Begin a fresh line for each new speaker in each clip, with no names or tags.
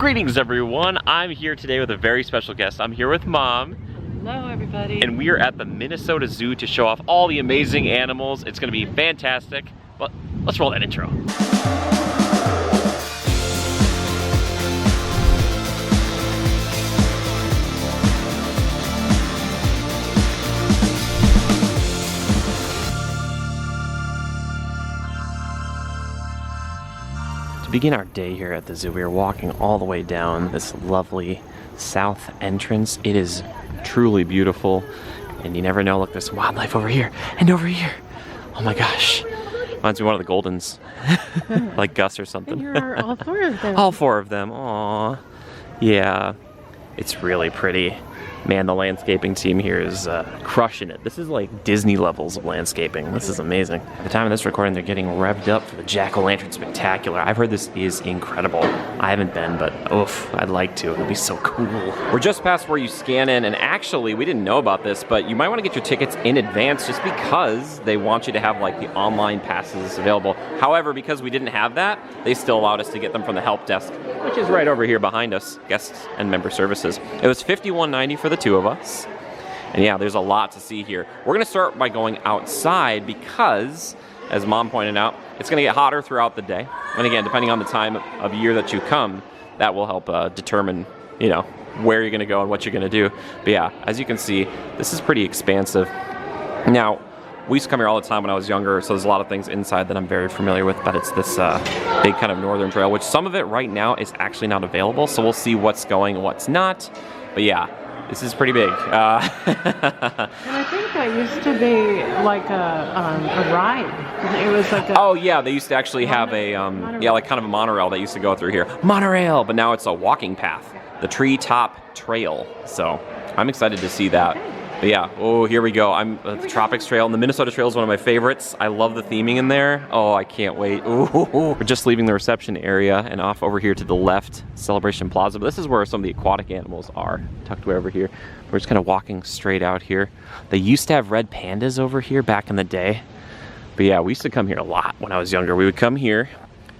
Greetings everyone, I'm here today with a very special guest. I'm here with Mom.
Hello everybody.
And we are at the Minnesota Zoo to show off all the amazing animals. It's gonna be fantastic, but let's roll that intro. To begin our day here at the zoo, we are walking all the way down this lovely south entrance. It is truly beautiful, and you never know. Look, there's wildlife over here and over here. Oh my gosh. Reminds me of one of the Goldens, like Gus or something.
And here are all four of them.
All four of them, aww. Yeah, it's really pretty. Man, the landscaping team here is crushing it. This is like Disney levels of landscaping. This is amazing. At the time of this recording, they're getting revved up for the Jack-o'-lantern Spectacular. I've heard this is incredible. I haven't been, but oof, I'd like to. It'd be so cool. We're just past where you scan in, and actually, we didn't know about this, but you might want to get your tickets in advance just because they want you to have like the online passes available. However, because we didn't have that, they still allowed us to get them from the help desk, which is right over here behind us, guests and member services. It was $51.90 for the two of us. And yeah, there's a lot to see here. We're gonna start by going outside because, as Mom pointed out, it's gonna get hotter throughout the day. And again, depending on the time of year that you come, that will help determine, you know, where you're gonna go and what you're gonna do. But yeah, as you can see, this is pretty expansive. Now, we used to come here all the time when I was younger, so there's a lot of things inside that I'm very familiar with, but it's this big kind of northern trail, which some of it right now is actually not available, so we'll see what's going and what's not. But yeah, this is pretty big.
And I think that used to be like a ride. It was like a...
Oh yeah, they used to actually have a, yeah, like kind of a monorail that used to go through here. Monorail, but now it's a walking path. The Treetop Trail. So I'm excited to see that. But yeah, oh, here we go. I'm at the Tropics Trail, and the Minnesota Trail is one of my favorites. I love the theming in there. Oh, I can't wait. Ooh. We're just leaving the reception area and off over here to the left, Celebration Plaza. But this is where some of the aquatic animals are, tucked way over here. We're just kind of walking straight out here. They used to have red pandas over here back in the day. But yeah, we used to come here a lot when I was younger. We would come here,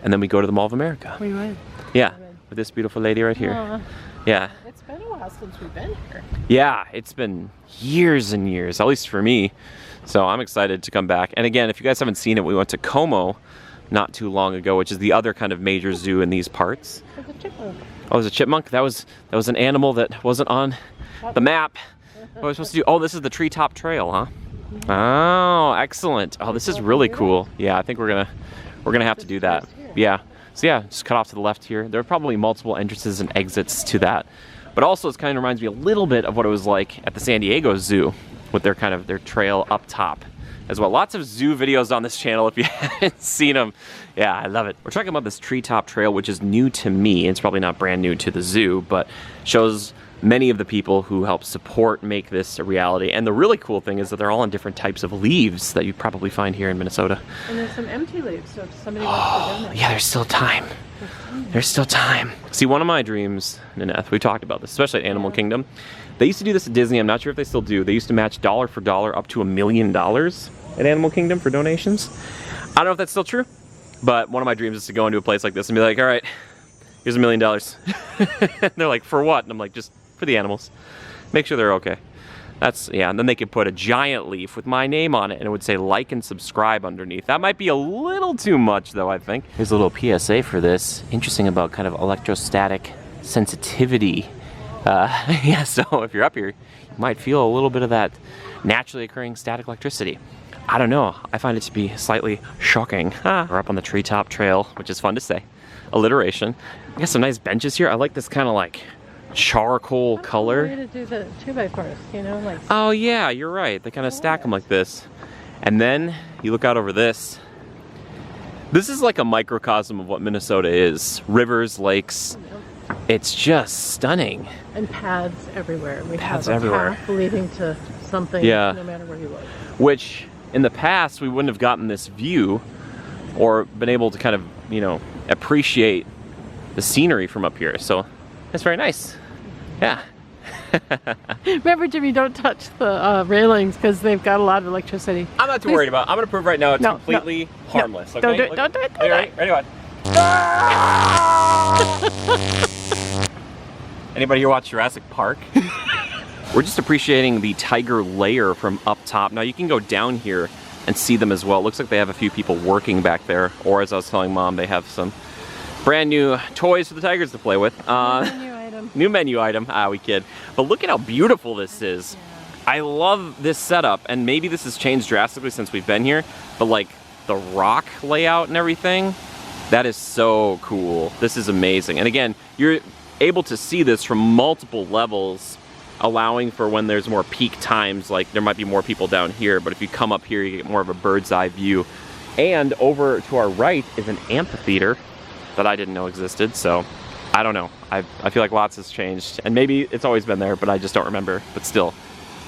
and then we go to the Mall of America.
We would.
Yeah, with this beautiful lady right here.
Aww.
Yeah.
It's been a while since we've been here.
Yeah, it's been years and years, at least for me. So I'm excited to come back. And again, if you guys haven't seen it, we went to Como not too long ago, which is the other kind of major zoo in these parts.
There's a chipmunk.
Oh, it was a chipmunk? That was an animal that wasn't on the map. What was I supposed to do? Oh, this is the Treetop Trail, huh? Oh, excellent. Oh, this is really cool. Yeah, I think we're gonna have to do that. Yeah. So yeah, just cut off to the left here. There are probably multiple entrances and exits to that. But also, it kind of reminds me a little bit of what it was like at the San Diego Zoo with their trail up top as well. Lots of zoo videos on this channel if you haven't seen them. Yeah, I love it. We're talking about this Treetop Trail, which is new to me. It's probably not brand new to the zoo, but shows many of the people who help support make this a reality. And the really cool thing is that they're all on different types of leaves that you probably find here in Minnesota.
And there's some empty leaves, so if somebody wants to donate.
Yeah, there's still time. There's still time. See, one of my dreams, Naneth, we talked about this, especially at Animal Kingdom. They used to do this at Disney. I'm not sure if they still do. They used to match dollar for dollar up to $1 million at Animal Kingdom for donations. I don't know if that's still true, but one of my dreams is to go into a place like this and be like, all right, here's $1 million. And they're like, for what? And I'm like, just for the animals. Make sure they're okay. That's, yeah, and then they could put a giant leaf with my name on it and it would say like and subscribe underneath. That might be a little too much though, I think. Here's a little PSA for this. Interesting about kind of electrostatic sensitivity. Yeah, so if you're up here, you might feel a little bit of that naturally occurring static electricity. I don't know, I find it to be slightly shocking. We're up on the Treetop Trail, which is fun to say. Alliteration. I got some nice benches here. I like this kind of like charcoal color.
Way to do the 2x4s, you know, like.
Oh yeah, you're right. They kind of stack them like this, and then you look out over this. This is like a microcosm of what Minnesota is: rivers, lakes. It's just stunning.
And paths everywhere. We
paths
have a
everywhere,
path leading to something.
Yeah.
No matter where you look.
Which, in the past, we wouldn't have gotten this view, or been able to kind of, you know, appreciate the scenery from up here. So. It's very nice. Yeah.
Remember, Jimmy, don't touch the railings because they've got a lot of electricity.
I'm not too worried about it. I'm going to prove right now it's completely harmless.
No,
okay?
don't do it. Don't do it.
Ready, what? Anybody here watch Jurassic Park? We're just appreciating the tiger lair from up top. Now you can go down here and see them as well. Looks like they have a few people working back there, or as I was telling Mom, they have some brand new toys for the tigers to play with. New menu item. Ah, we kid. But look at how beautiful this is. Yeah. I love this setup, and maybe this has changed drastically since we've been here, but like the rock layout and everything, that is so cool. This is amazing. And again, you're able to see this from multiple levels, allowing for when there's more peak times, like there might be more people down here, but if you come up here, you get more of a bird's eye view. And over to our right is an amphitheater that I didn't know existed, so I don't know. I feel like lots has changed, and maybe it's always been there, but I just don't remember. But still,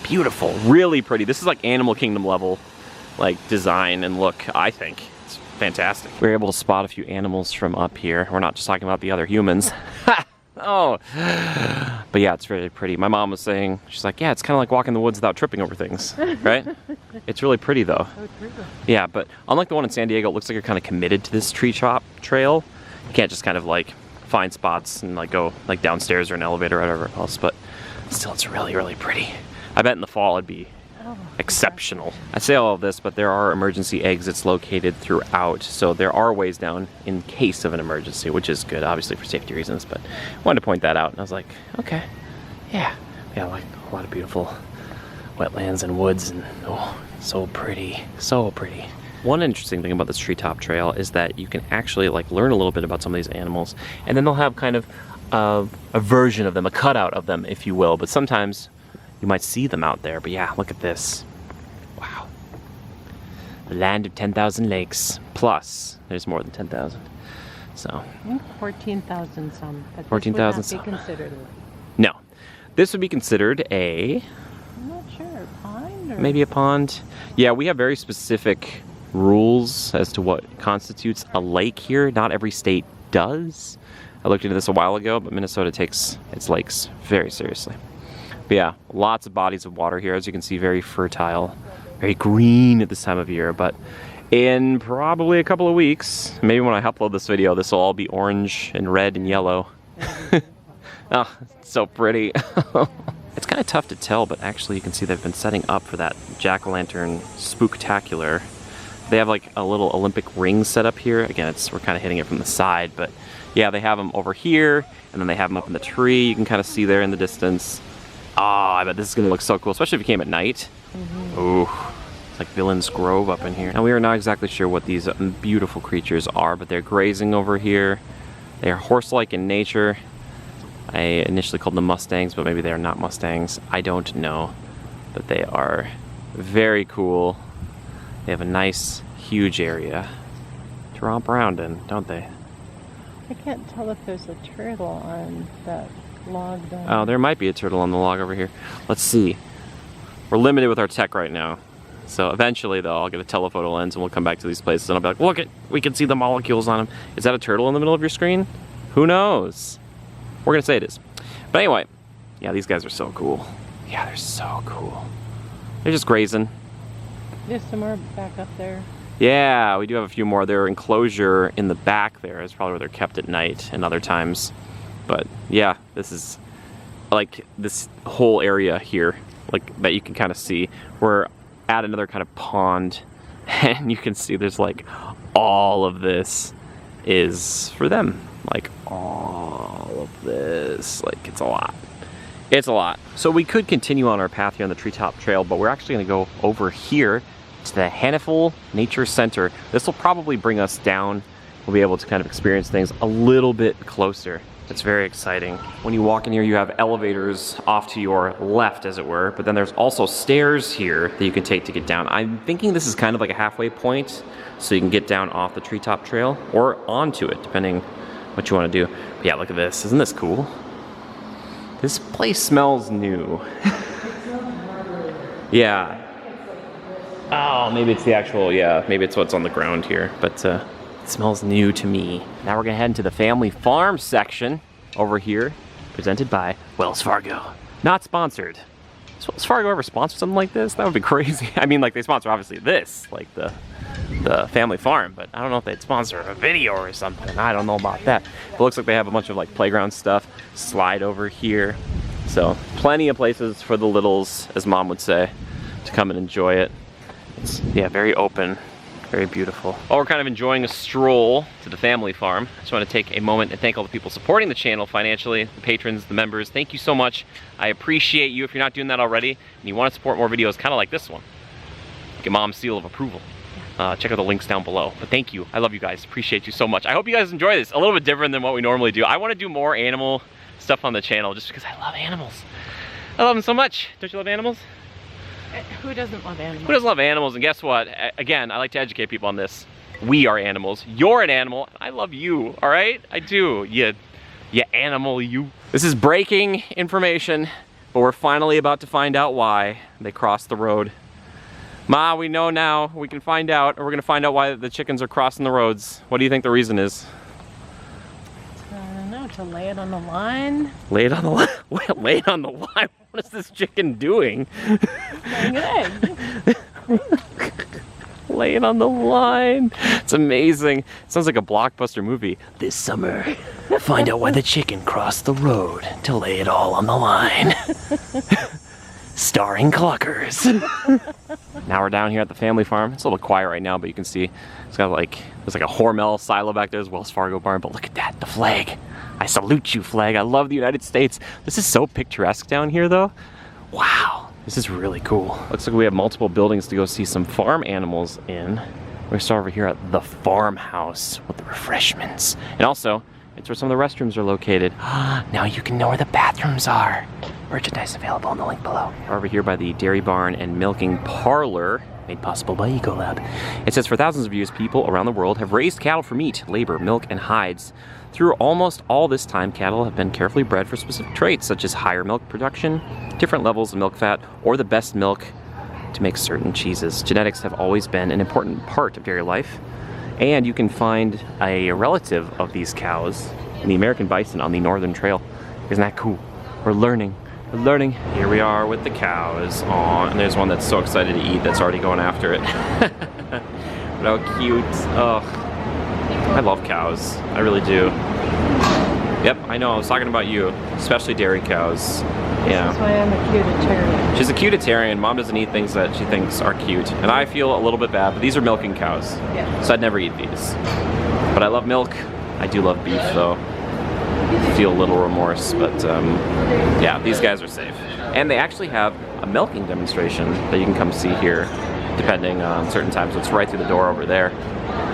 beautiful, really pretty. This is like Animal Kingdom level, like design and look, I think. It's fantastic. We were able to spot a few animals from up here. We're not just talking about the other humans. Oh, but yeah, it's really pretty. My mom was saying, she's like, yeah, it's kind of like walking in the woods without tripping over things, right? It's really pretty though.
Oh, true.
Yeah, but unlike the one in San Diego, it looks like you're kind of committed to this Treetop Trail. You can't just kind of like find spots and like go like downstairs or an elevator or whatever else, but still it's really, really pretty. I bet in the fall it'd be exceptional. I say all of this, but there are emergency exits located throughout, so there are ways down in case of an emergency, which is good, obviously for safety reasons, but I wanted to point that out, and I was like, okay, yeah, like a lot of beautiful wetlands and woods, and oh, so pretty, so pretty. One interesting thing about this Treetop Trail is that you can actually like learn a little bit about some of these animals, and then they'll have kind of a version of them, a cutout of them, if you will, but sometimes you might see them out there. But yeah, look at this. Wow. The land of 10,000 lakes. Plus, there's more than 10,000. So.
14,000 some.
14,000
some. Be considered a lake.
No. This would be considered a...
I'm not sure. A pond? Or...
Maybe a pond. Yeah, we have very specific rules as to what constitutes a lake here. Not every state does. I looked into this a while ago, but Minnesota takes its lakes very seriously. But yeah, lots of bodies of water here. As you can see, very fertile, very green at this time of year. But in probably a couple of weeks, maybe when I upload this video, this will all be orange and red and yellow. Oh, it's so pretty. It's kind of tough to tell, but actually you can see they've been setting up for that jack-o'-lantern spooktacular. They have like a little Olympic ring set up here. Again, we're kind of hitting it from the side, but yeah, they have them over here, and then they have them up in the tree. You can kind of see there in the distance. Oh, I bet this is going to look so cool, especially if you came at night. Ooh, it's like Villain's Grove up in here. Now, we are not exactly sure what these beautiful creatures are, but they're grazing over here. They are horse-like in nature. I initially called them Mustangs, but maybe they are not Mustangs. I don't know, but they are very cool. They have a nice, huge area to romp around in, don't they?
I can't tell if there's a turtle on that log down.
Oh, there might be a turtle on the log over here. Let's see. We're limited with our tech right now. So eventually, though, I'll get a telephoto lens and we'll come back to these places and I'll be like, look, we can see the molecules on them. Is that a turtle in the middle of your screen? Who knows? We're going to say it is. But anyway, yeah, these guys are so cool. Yeah, they're so cool. They're just grazing.
There's some more back up there.
Yeah, we do have a few more. Their enclosure in the back there is probably where they're kept at night and other times. But yeah, this is like this whole area here, like that you can kind of see. We're at another kind of pond, and you can see there's like all of this is for them. Like all of this, like it's a lot. It's a lot. So we could continue on our path here on the Treetop Trail, but we're actually gonna go over here to the Hannaful Nature Center. This will probably bring us down. We'll be able to kind of experience things a little bit closer. It's very exciting. When you walk in here, you have elevators off to your left, as it were, but then there's also stairs here that you can take to get down. I'm thinking this is kind of like a halfway point, so you can get down off the Treetop Trail or onto it, depending what you want to do. But yeah, look at this. Isn't this cool? This place smells new. Yeah. Oh, maybe it's the actual, yeah, maybe it's what's on the ground here, but it smells new to me. Now we're gonna head into the family farm section over here, presented by Wells Fargo. Not sponsored. Does Wells Fargo ever sponsor something like this? That would be crazy. I mean, like they sponsor obviously this, like the the family farm, but I don't know if they'd sponsor a video or something. I don't know about that. But it looks like they have a bunch of like playground stuff, slide over here. So plenty of places for the littles, as Mom would say, to come and enjoy it. It's, yeah, very open, very beautiful. While we're kind of enjoying a stroll to the family farm, I just want to take a moment and thank all the people supporting the channel financially, the patrons, the members. Thank you so much. I appreciate you. If you're not doing that already and you want to support more videos kind of like this one, get Mom's seal of approval. Check out the links down below. But thank you. I love you guys. Appreciate you so much. I hope you guys enjoy this. A little bit different than what we normally do. I want to do more animal stuff on the channel just because I love animals. I love them so much. Don't you love animals?
Who doesn't love animals?
Who doesn't love animals? And guess what? Again, I like to educate people on this. We are animals. You're an animal. I love you, all right? I do. You animal, you. This is breaking information, but we're finally about to find out why they crossed the road. Ma, we know now. We can find out, or we're gonna find out why the chickens are crossing the roads. What do you think the reason is?
I don't know, to lay it on the line?
Lay it on the line? Lay it on the line? What is this chicken doing?
Laying an egg.
Lay it on the line. It's amazing. It sounds like a blockbuster movie. This summer, find out why the chicken crossed the road to lay it all on the line. Starring Cluckers. Now we're down here at the family farm. It's a little quiet right now, but you can see it's got like, there's like a Hormel silo back there. There's Wells Fargo barn, but look at that, the flag. I salute you, flag. I love the United States. This is so picturesque down here though. Wow, this is really cool. Looks like we have multiple buildings to go see some farm animals in. We're gonna start over here at the farmhouse with the refreshments. And also, it's where some of the restrooms are located. Now you can know where the bathrooms are. Merchandise available in the link below. We're over here by the dairy barn and milking parlor, made possible by Ecolab. It says for thousands of years, people around the world have raised cattle for meat, labor, milk, and hides. Through almost all this time, cattle have been carefully bred for specific traits, such as higher milk production, different levels of milk fat, or the best milk to make certain cheeses. Genetics have always been an important part of dairy life. And you can find a relative of these cows in the American bison on the Northern Trail. Isn't that cool? We're learning. We're learning. Here we are with the cows. Aw, and there's one that's so excited to eat that's already going after it. How cute. Oh, I love cows. I really do. Yep, I know. I was talking about you, especially dairy cows. Yeah.
That's why I'm a cutitarian.
She's a cutitarian. Mom doesn't eat things that she thinks are cute. And I feel a little bit bad, but these are milking cows.
Yeah.
So I'd never eat these. But I love milk. I do love beef though. Feel a little remorse, but yeah, these guys are safe. And they actually have a milking demonstration that you can come see here, depending on certain times. It's right through the door over there.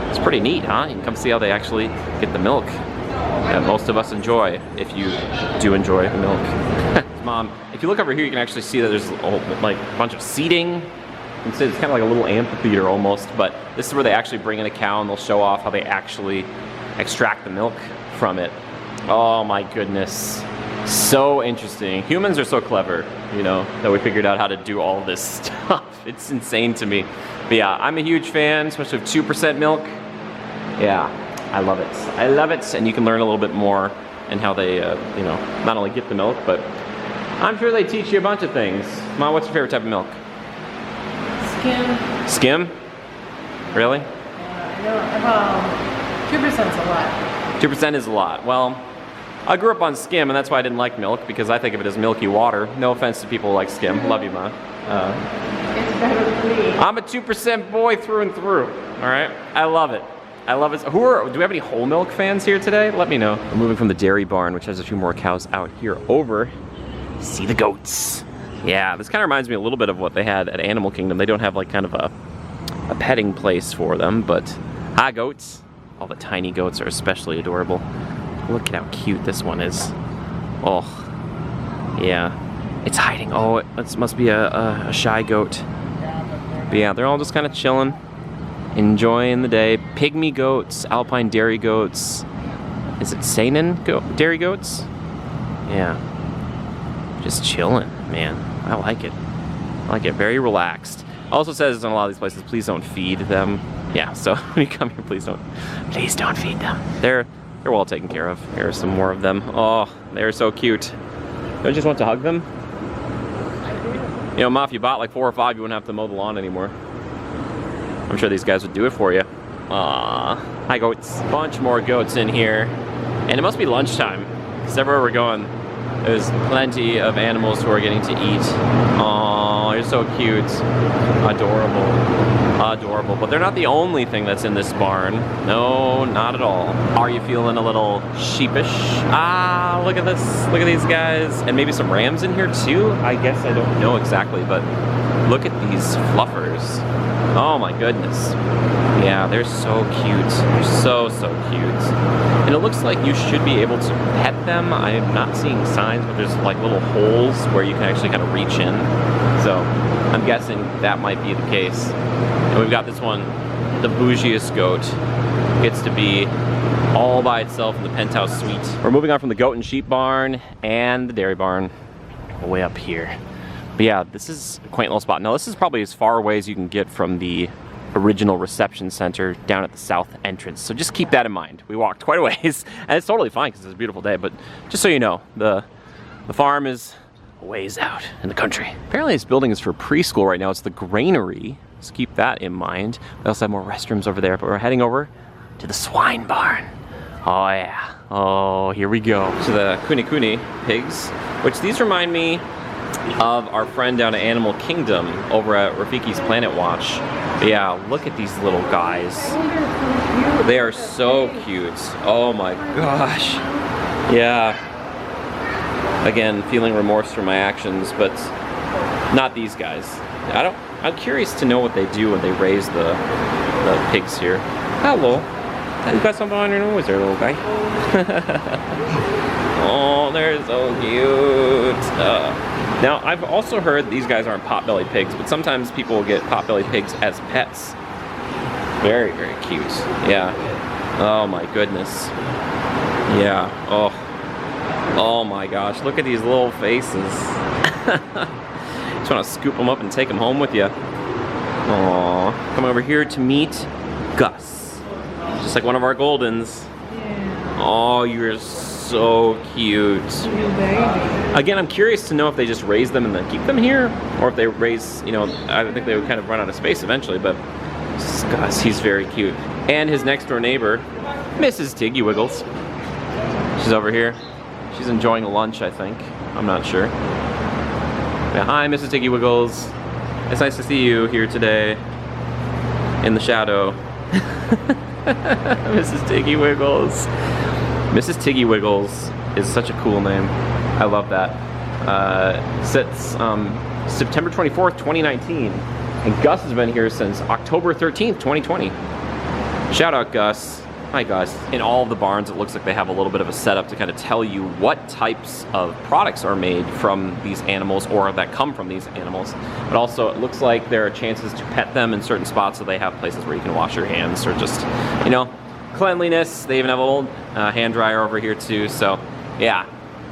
It's pretty neat, huh? You can come see how they actually get the milk that most of us enjoy, if you do enjoy the milk. Mom, if you look over here, you can actually see that there's like a bunch of seating. It's kind of like a little amphitheater almost, but this is where they actually bring in a cow and they'll show off how they actually extract the milk from it. Oh my goodness. So interesting. Humans are so clever, you know, that we figured out how to do all this stuff. It's insane to me. But yeah, I'm a huge fan, especially of 2% milk. Yeah, I love it. I love it. And you can learn a little bit more and how they, you know, not only get the milk, but I'm sure they teach you a bunch of things. Mom, what's your favorite type of milk?
Skim.
Skim? Really?
Well, 2% is a lot.
2% is a lot. Well, I grew up on skim, and that's why I didn't like milk, because I think of it as milky water. No offense to people who like skim. Love you, Ma.
It's better for me.
I'm a 2% boy through and through. All right? I love it. I love it. Do we have any whole milk fans here today? Let me know. We're moving from the dairy barn, which has a few more cows out here, over. See the goats. Yeah, this kind of reminds me a little bit of what they had at Animal Kingdom. They don't have like kind of a petting place for them, but hi, goats. All the tiny goats are especially adorable. Look at how cute this one is. Oh, yeah. It's hiding. Oh, it must be a shy goat. But yeah, they're all just kind of chilling, enjoying the day. Pygmy goats, alpine dairy goats. Is it Saanen dairy goats? Yeah. Just chilling, man. I like it. I like it. Very relaxed. Also says in a lot of these places, please don't feed them. Yeah, so when you come here, please don't feed them. They're well taken care of. Here are some more of them. Oh, they're so cute. Don't you just want to hug them?
I do.
You know, Ma, if you bought like 4 or 5, you wouldn't have to mow the lawn anymore. I'm sure these guys would do it for you. Hi goats. Bunch more goats in here. And it must be lunchtime, because everywhere we're going, there's plenty of animals who are getting to eat. Aw, you're so cute. Adorable. Adorable. But they're not the only thing that's in this barn. No, not at all. Are you feeling a little sheepish? Ah, look at this. Look at these guys. And maybe some rams in here too? I guess I don't know exactly, but look at these fluffers. Oh my goodness. Yeah, they're so cute. They're so, so cute. And it looks like you should be able to pet them. I'm not seeing signs, but there's like little holes where you can actually kind of reach in. So I'm guessing that might be the case. And we've got this one, the bougiest goat. Gets to be all by itself in the penthouse suite. We're moving on from the goat and sheep barn and the dairy barn way up here. But yeah, this is a quaint little spot. Now this is probably as far away as you can get from the original reception center down at the south entrance. So just keep that in mind. We walked quite a ways, and it's totally fine because it's a beautiful day, but just so you know, the farm is a ways out in the country. Apparently this building is for preschool right now. It's the granary, so keep that in mind. We also have more restrooms over there, but we're heading over to the swine barn. Oh yeah, oh, here we go. To the kuni pigs, which these remind me of our friend down at Animal Kingdom over at Rafiki's Planet Watch. But yeah, look at these little guys. They are so cute. Oh my gosh. Yeah. Again, feeling remorse for my actions, but not these guys. I'm curious to know what they do when they raise the pigs here. Hello. You got something on your nose there, little guy. Oh, they're so cute. Now, I've also heard these guys aren't potbelly pigs, but sometimes people will get potbelly pigs as pets. Very, very cute. Yeah. Oh my goodness. Yeah. Oh. Oh my gosh. Look at these little faces. Just want to scoop them up and take them home with you. Aww. Come over here to meet Gus. Just like one of our Goldens.
Yeah.
Oh, you're so cute. Again, I'm curious to know if they just raise them and then keep them here, or if they raise, you know, I think they would kind of run out of space eventually, but Gus, he's very cute. And his next door neighbor, Mrs. Tiggy Wiggles. She's over here. She's enjoying lunch, I think. I'm not sure. Yeah, hi, Mrs. Tiggy Wiggles. It's nice to see you here today in the shadow. Mrs. Tiggy Wiggles. Mrs. Tiggy Wiggles is such a cool name. I love that. Since September 24th, 2019. And Gus has been here since October 13th, 2020. Shout out, Gus. Hi, Gus. In all of the barns, it looks like they have a little bit of a setup to kind of tell you what types of products are made from these animals or that come from these animals. But also, it looks like there are chances to pet them in certain spots, so they have places where you can wash your hands or just, you know, cleanliness. They even have an old hand dryer over here too. So yeah,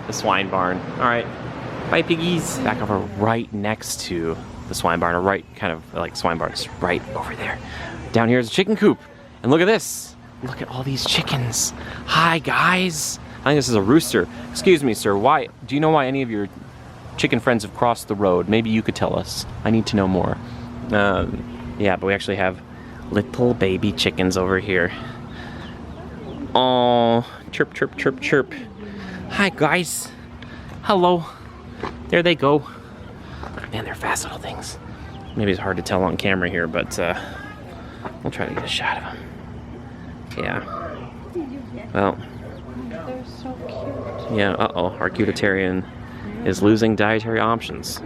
the swine barn. All right, bye piggies. Back over right next to the swine barn, or right kind of like swine barn is right over there. Down here is a chicken coop, and look at this. Look at all these chickens. Hi guys. I think this is a rooster. Excuse me, sir. Why? Do you know why any of your chicken friends have crossed the road? Maybe you could tell us. I need to know more. Yeah, but we actually have little baby chickens over here. Oh, chirp, chirp, chirp, chirp. Hi, guys. Hello. There they go. Man, they're fast little things. Maybe it's hard to tell on camera here, but we'll try to get a shot of them. Yeah. Well.
They're so cute.
Yeah, uh-oh. Our cutitarian is losing dietary options.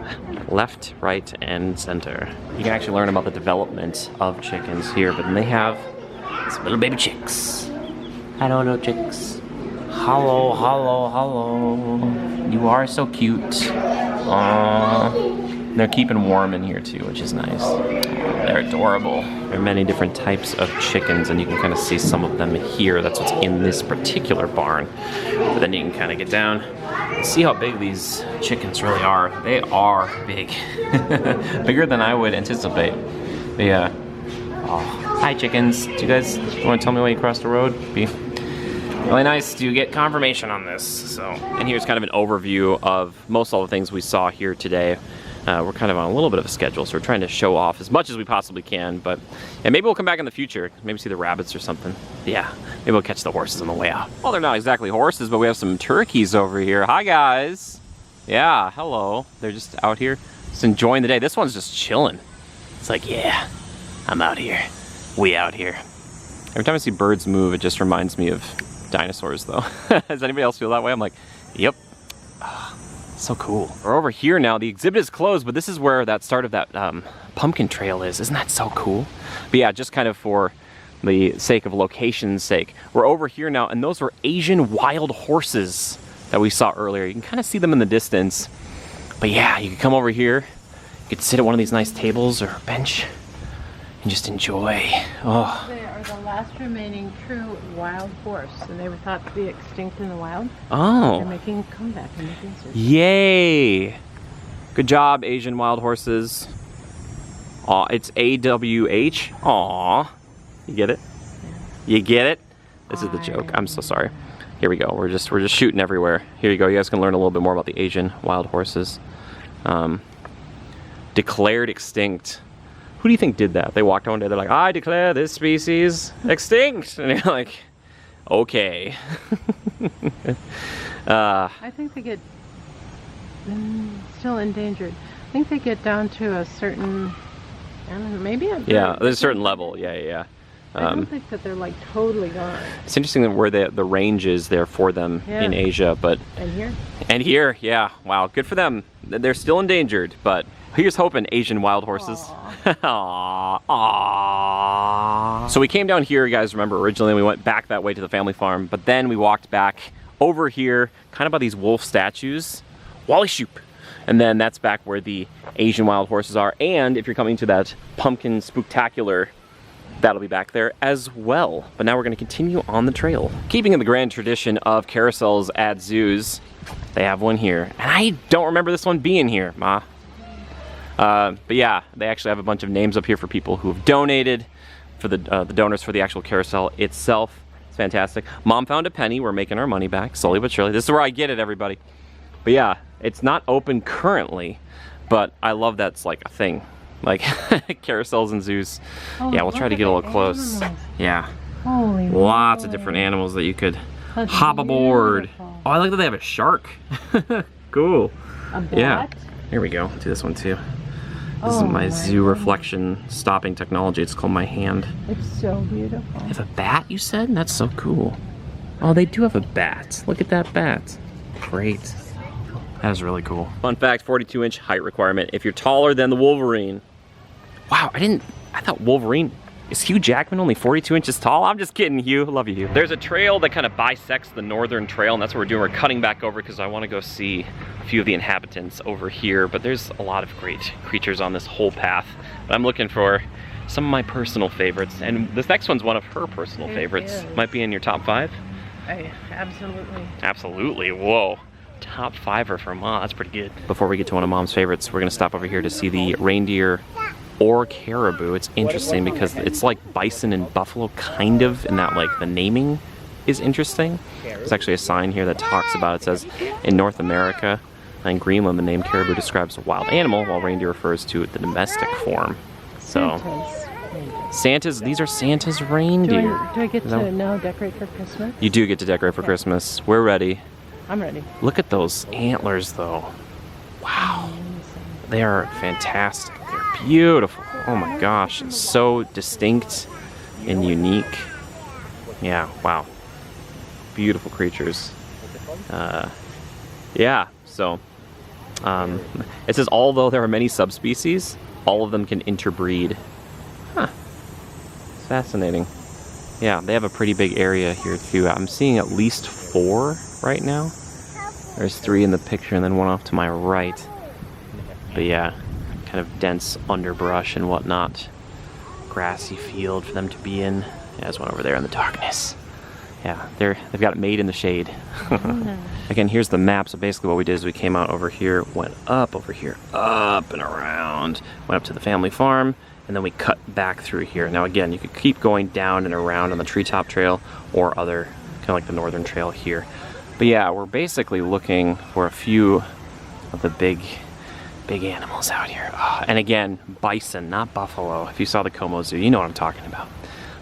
Left, right, and center. You can actually learn about the development of chickens here, but then they have some little baby chicks. Hello, little chicks. Hello, hello, hello. You are so cute. Aww. They're keeping warm in here too, which is nice. They're adorable. There are many different types of chickens, and you can kind of see some of them here. That's what's in this particular barn. But then you can kind of get down and see how big these chickens really are. They are big. Bigger than I would anticipate. But yeah. Oh. Hi, chickens. Do you guys want to tell me why you crossed the road? Be really nice to get confirmation on this. So, and here's kind of an overview of most all the things we saw here today. we're kind of on a little bit of a schedule, so we're trying to show off as much as we possibly can. But yeah, maybe we'll come back in the future, maybe see the rabbits or something. Yeah, maybe we'll catch the horses on the way out. Well, they're not exactly horses, but we have some turkeys over here. Hi guys. Yeah, hello. They're just out here, just enjoying the day. This one's just chilling. It's like, yeah, I'm out here. We out here. Every time I see birds move, it just reminds me of dinosaurs, though. Does anybody else feel that way? I'm like, yep. So cool. We're over here now. The exhibit is closed, but this is where that start of that pumpkin trail is. Isn't that so cool? But yeah, just kind of for the sake of location's sake, we're over here now, and those were Asian wild horses that we saw earlier. You can kind of see them in the distance. But yeah, you can come over here. You could sit at one of these nice tables or bench and just enjoy. Oh.
They are the last remaining true wild horse, and they were thought to be extinct in the wild.
Oh.
They're making a comeback in the desert.
Yay! Good job, Asian wild horses. Aw, it's AWH. Aw. You get it? You get it? This is the joke. I'm so sorry. Here we go. We're just shooting everywhere. Here you go. You guys can learn a little bit more about the Asian wild horses. Declared extinct. Who do you think did that? They walked one day, they're like, I declare this species extinct. And you're like, okay.
I think they get still endangered. I think they get down to a certain, I don't know, maybe a
yeah, there's a certain level. Yeah.
I don't think that they're like totally gone.
It's interesting that where the range is there for them in Asia, but and here, yeah, wow, good for them. They're still endangered, but here's hoping, Asian wild horses. Aww. Aww. So we came down here, you guys remember originally we went back that way to the family farm, but then we walked back over here, kind of by these wolf statues, Wally Shoop. And then that's back where the Asian wild horses are. And if you're coming to that pumpkin spooktacular, that'll be back there as well. But now we're gonna continue on the trail. Keeping in the grand tradition of carousels at zoos, they have one here. And I don't remember this one being here, Ma. But yeah, they actually have a bunch of names up here for people who have donated, for the donors for the actual carousel itself. It's fantastic. Mom found a penny. We're making our money back, slowly but surely. This is where I get it, everybody. But yeah, it's not open currently, but I love that's like a thing. Like carousels and zoos. Oh, yeah, we'll try to get a little close. Animals. Yeah.
Holy
lots of different animals that you could hop aboard. Oh, I like that they have a shark. Cool.
A bat?
Yeah. Here we go. Let's do this one too. This is my zoo reflection stopping technology. It's called My Hand.
It's so beautiful.
They have a bat, you said? That's so cool. Oh, they do have a bat. Look at that bat. Great. That is really cool. Fun fact, 42-inch height requirement if you're taller than the Wolverine. Wow, I thought Wolverine, is Hugh Jackman only 42 inches tall? I'm just kidding, Hugh. I love you, Hugh. There's a trail that kind of bisects the northern trail, and that's what we're doing. We're cutting back over because I want to go see a few of the inhabitants over here, but there's a lot of great creatures on this whole path. But I'm looking for some of my personal favorites, and this next one's one of her personal favorites. Might be in your top 5?
Absolutely.
Absolutely, whoa. Top 5er for Ma, that's pretty good. Before we get to one of Mom's favorites, we're gonna stop over here to see the reindeer or caribou. It's interesting because it's like bison and buffalo kind of, in that like the naming is interesting. There's actually a sign here that talks about it. It says in North America and Greenland the name caribou describes a wild animal while reindeer refers to the domestic form. So these are Santa's reindeer.
Do I get to now decorate for Christmas?
You do get to decorate for Christmas. We're ready.
I'm ready.
Look at those antlers though. Wow. They are fantastic. They're beautiful. Oh my gosh. It's so distinct and unique. Yeah, wow. Beautiful creatures. Yeah, so it says although there are many subspecies, all of them can interbreed. Huh. It's fascinating. Yeah, they have a pretty big area here too. I'm seeing at least 4 right now. There's 3 in the picture and then one off to my right. But yeah, kind of dense underbrush and whatnot. Grassy field for them to be in. Yeah, there's one over there in the darkness. Yeah, they've got it made in the shade. Again, here's the map. So basically what we did is we came out over here, went up over here, up and around, went up to the family farm, and then we cut back through here. Now again, you could keep going down and around on the treetop trail or other, kind of like the northern trail here. But yeah, we're basically looking for a few of the big Big animals out here. Oh, and again, bison, not buffalo. If you saw the Como Zoo, you know what I'm talking about.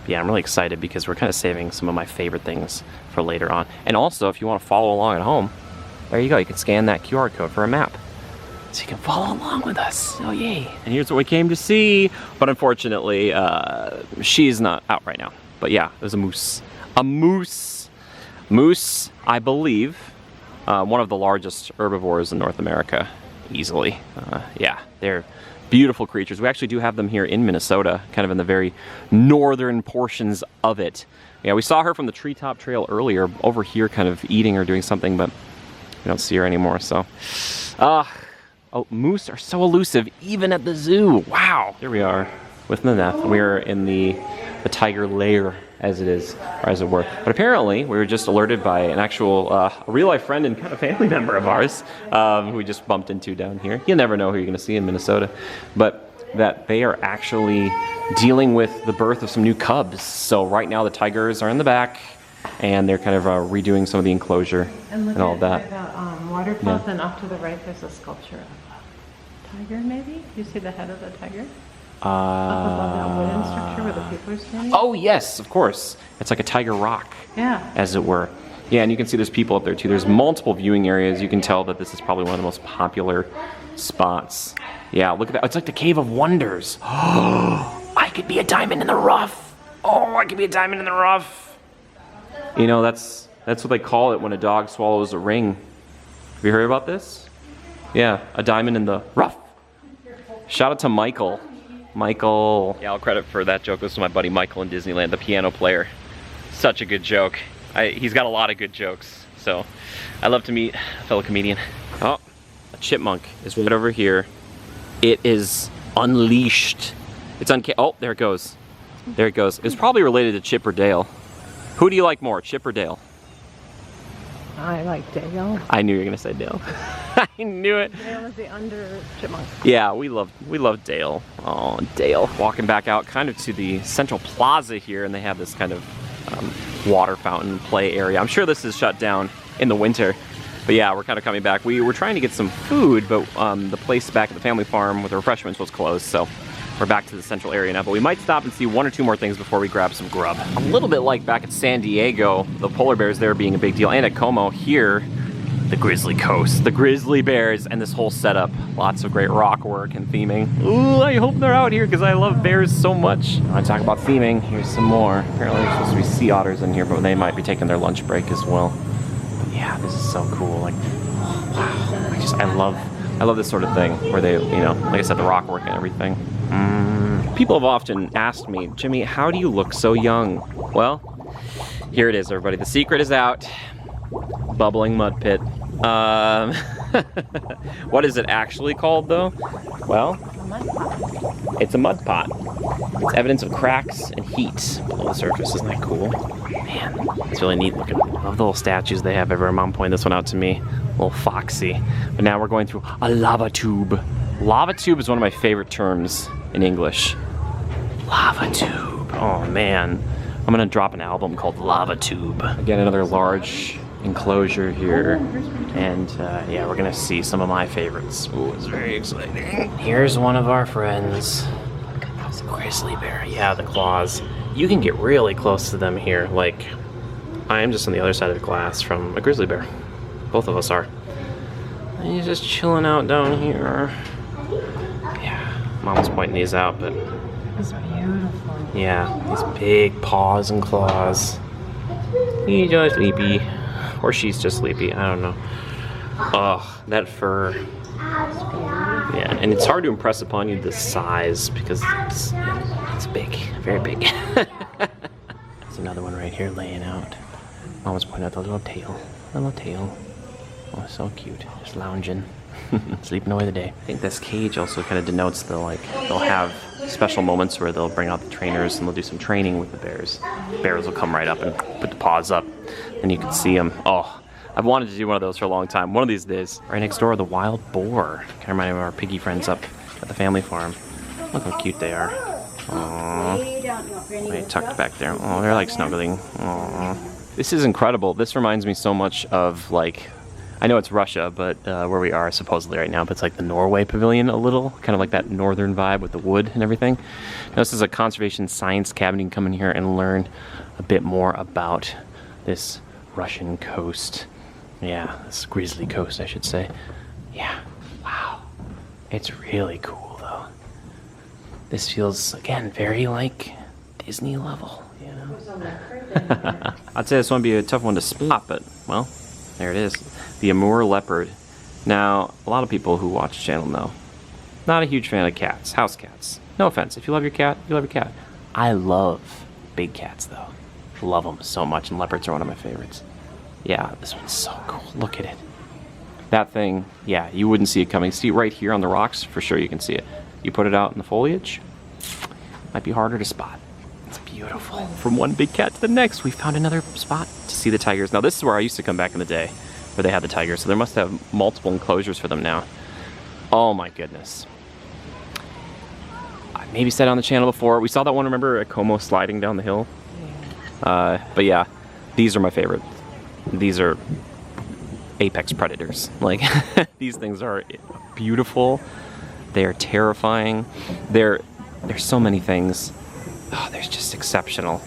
But yeah, I'm really excited because we're kind of saving some of my favorite things for later on. And also, if you want to follow along at home, there you go. You can scan that QR code for a map. So you can follow along with us. Oh, yay. And here's what we came to see. But unfortunately, she's not out right now. But yeah, there's a moose. A moose. Moose, I believe, one of the largest herbivores in North America. Easily. Yeah, they're beautiful creatures. We actually do have them here in Minnesota, kind of in the very northern portions of it. Yeah, we saw her from the treetop trail earlier, over here kind of eating or doing something, but we don't see her anymore, so. Oh, moose are so elusive, even at the zoo. Wow. Here we are with Naneth. We're in the tiger lair, as it is, or as it were. But apparently, we were just alerted by an actual, a real-life friend and kind of family member of ours, who we just bumped into down here. You never know who you're going to see in Minnesota. But that they are actually dealing with the birth of some new cubs. So right now, the tigers are in the back, and they're kind of redoing some of the enclosure and all of that.
The waterfalls, and off to the right, there's a sculpture of a tiger, maybe? You see the head of the tiger? Up above that wooden structure where the people are standing?
Oh, yes, of course. It's like a tiger rock, as it were. Yeah, and you can see there's people up there, too. There's multiple viewing areas. You can tell that this is probably one of the most popular spots. Yeah, look at that. It's like the Cave of Wonders. Oh, I could be a diamond in the rough. Oh, I could be a diamond in the rough. You know, that's what they call it when a dog swallows a ring. Have you heard about this? Yeah, a diamond in the rough. Shout out to Michael. Michael. Yeah, all credit for that joke goes to my buddy Michael in Disneyland, the piano player. Such a good joke. He's got a lot of good jokes, so I love to meet a fellow comedian. Oh, a chipmunk is right over here. It is unleashed. It's oh, there it goes. There it goes. It's probably related to Chip or Dale. Who do you like more, Chip or Dale?
I like Dale.
I knew you were gonna say Dale. I knew it.
Dale is the under chipmunk.
Yeah, we love Dale. Oh, Dale. Walking back out kind of to the central plaza here, and they have this kind of water fountain play area. I'm sure this is shut down in the winter, but yeah, we're kind of coming back. We were trying to get some food, but the place back at the family farm with the refreshments was closed, so we're back to the central area now, but we might stop and see one or two more things before we grab some grub. A little bit like back at San Diego, the polar bears there being a big deal, and at Como here, the Grizzly Coast, the grizzly bears, and this whole setup. Lots of great rock work and theming. Ooh, I hope they're out here because I love bears so much. I want to talk about theming. Here's some more. Apparently there's supposed to be sea otters in here, but they might be taking their lunch break as well. But yeah, this is so cool. Like, wow. I love this sort of thing where they, you know, like I said, the rock work and everything. People have often asked me, Jimmy, how do you look so young? Well, here it is, everybody. The secret is out. Bubbling mud pit. What is it actually called, though? Well, it's a mud pot. It's evidence of cracks and heat below the surface. Isn't that cool? Man, it's really neat looking. I love the little statues they have everywhere. Mom pointed this one out to me. A little foxy. But now we're going through a lava tube. Lava tube is one of my favorite terms in English. Lava tube. Oh, man. I'm gonna drop an album called Lava Tube. Again, another large enclosure here. And yeah, we're gonna see some of my favorites. Ooh, it's very exciting. Here's one of our friends. Look at those grizzly bear. Yeah, the claws. You can get really close to them here. Like, I am just on the other side of the glass from a grizzly bear. Both of us are. And he's just chilling out down here. Yeah, Mom was pointing these out, but
It's beautiful.
yeah, these big paws and claws. He's just sleepy. Or she's just sleepy, I don't know. Oh, that fur. Yeah, and it's hard to impress upon you the size because it's big, very big. There's another one right here laying out. Mom was pointing out the little tail. Oh, so cute. Just lounging. Sleeping away the day. I think this cage also kind of denotes they'll have special moments where they'll bring out the trainers and they'll do some training with the bears. Bears will come right up and put the paws up and you can see them. Oh, I've wanted to do one of those for a long time. One of these days. Right next door, the wild boar. Kind of remind me of our piggy friends up at the family farm. Look how cute they are. Aww. They tucked back there. Oh, they're like snuggling. Aww. This is incredible. This reminds me so much of like I know it's Russia, but where we are supposedly right now, but it's like the Norway pavilion a little, kind of like that northern vibe with the wood and everything. Now, this is a conservation science cabin. You can come in here and learn a bit more about this Russian coast. Yeah, this grizzly coast, I should say. Yeah, wow. It's really cool, though. This feels, again, very like Disney level, you know? I'd say this one would be a tough one to spot, but, well, there it is. The Amur leopard. Now, a lot of people who watch the channel know, not a huge fan of cats, house cats. No offense, if you love your cat, you love your cat. I love big cats, though. Love them so much, and leopards are one of my favorites. Yeah, this one's so cool. Look at it. That thing, yeah, you wouldn't see it coming. See it right here on the rocks? For sure you can see it. You put it out in the foliage, might be harder to spot. It's beautiful. From one big cat to the next, we found another spot to see the tigers. Now, this is where I used to come back in the day, where they had the tigers, so they must have multiple enclosures for them now. Oh my goodness. I maybe said it on the channel before. We saw that one, remember, at Como sliding down the hill? But yeah, these are my favorite. These are apex predators. Like, these things are beautiful. They are terrifying. There's so many things. Oh, they're just exceptional.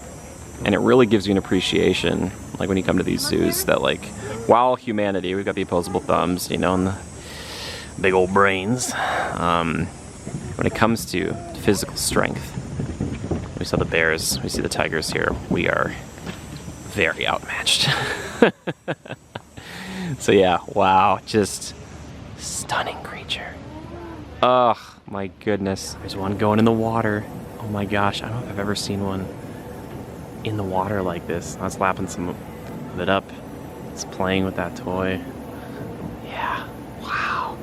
And it really gives you an appreciation, like when you come to these zoos, that like, while humanity, we've got the opposable thumbs, you know, and the big old brains. When it comes to physical strength, we saw the bears, we see the tigers here, we are very outmatched. So yeah, wow, just stunning creature. Oh my goodness. There's one going in the water. Oh my gosh, I don't know if I've ever seen one in the water like this. I was lapping some of it up. It's playing with that toy. Yeah, wow.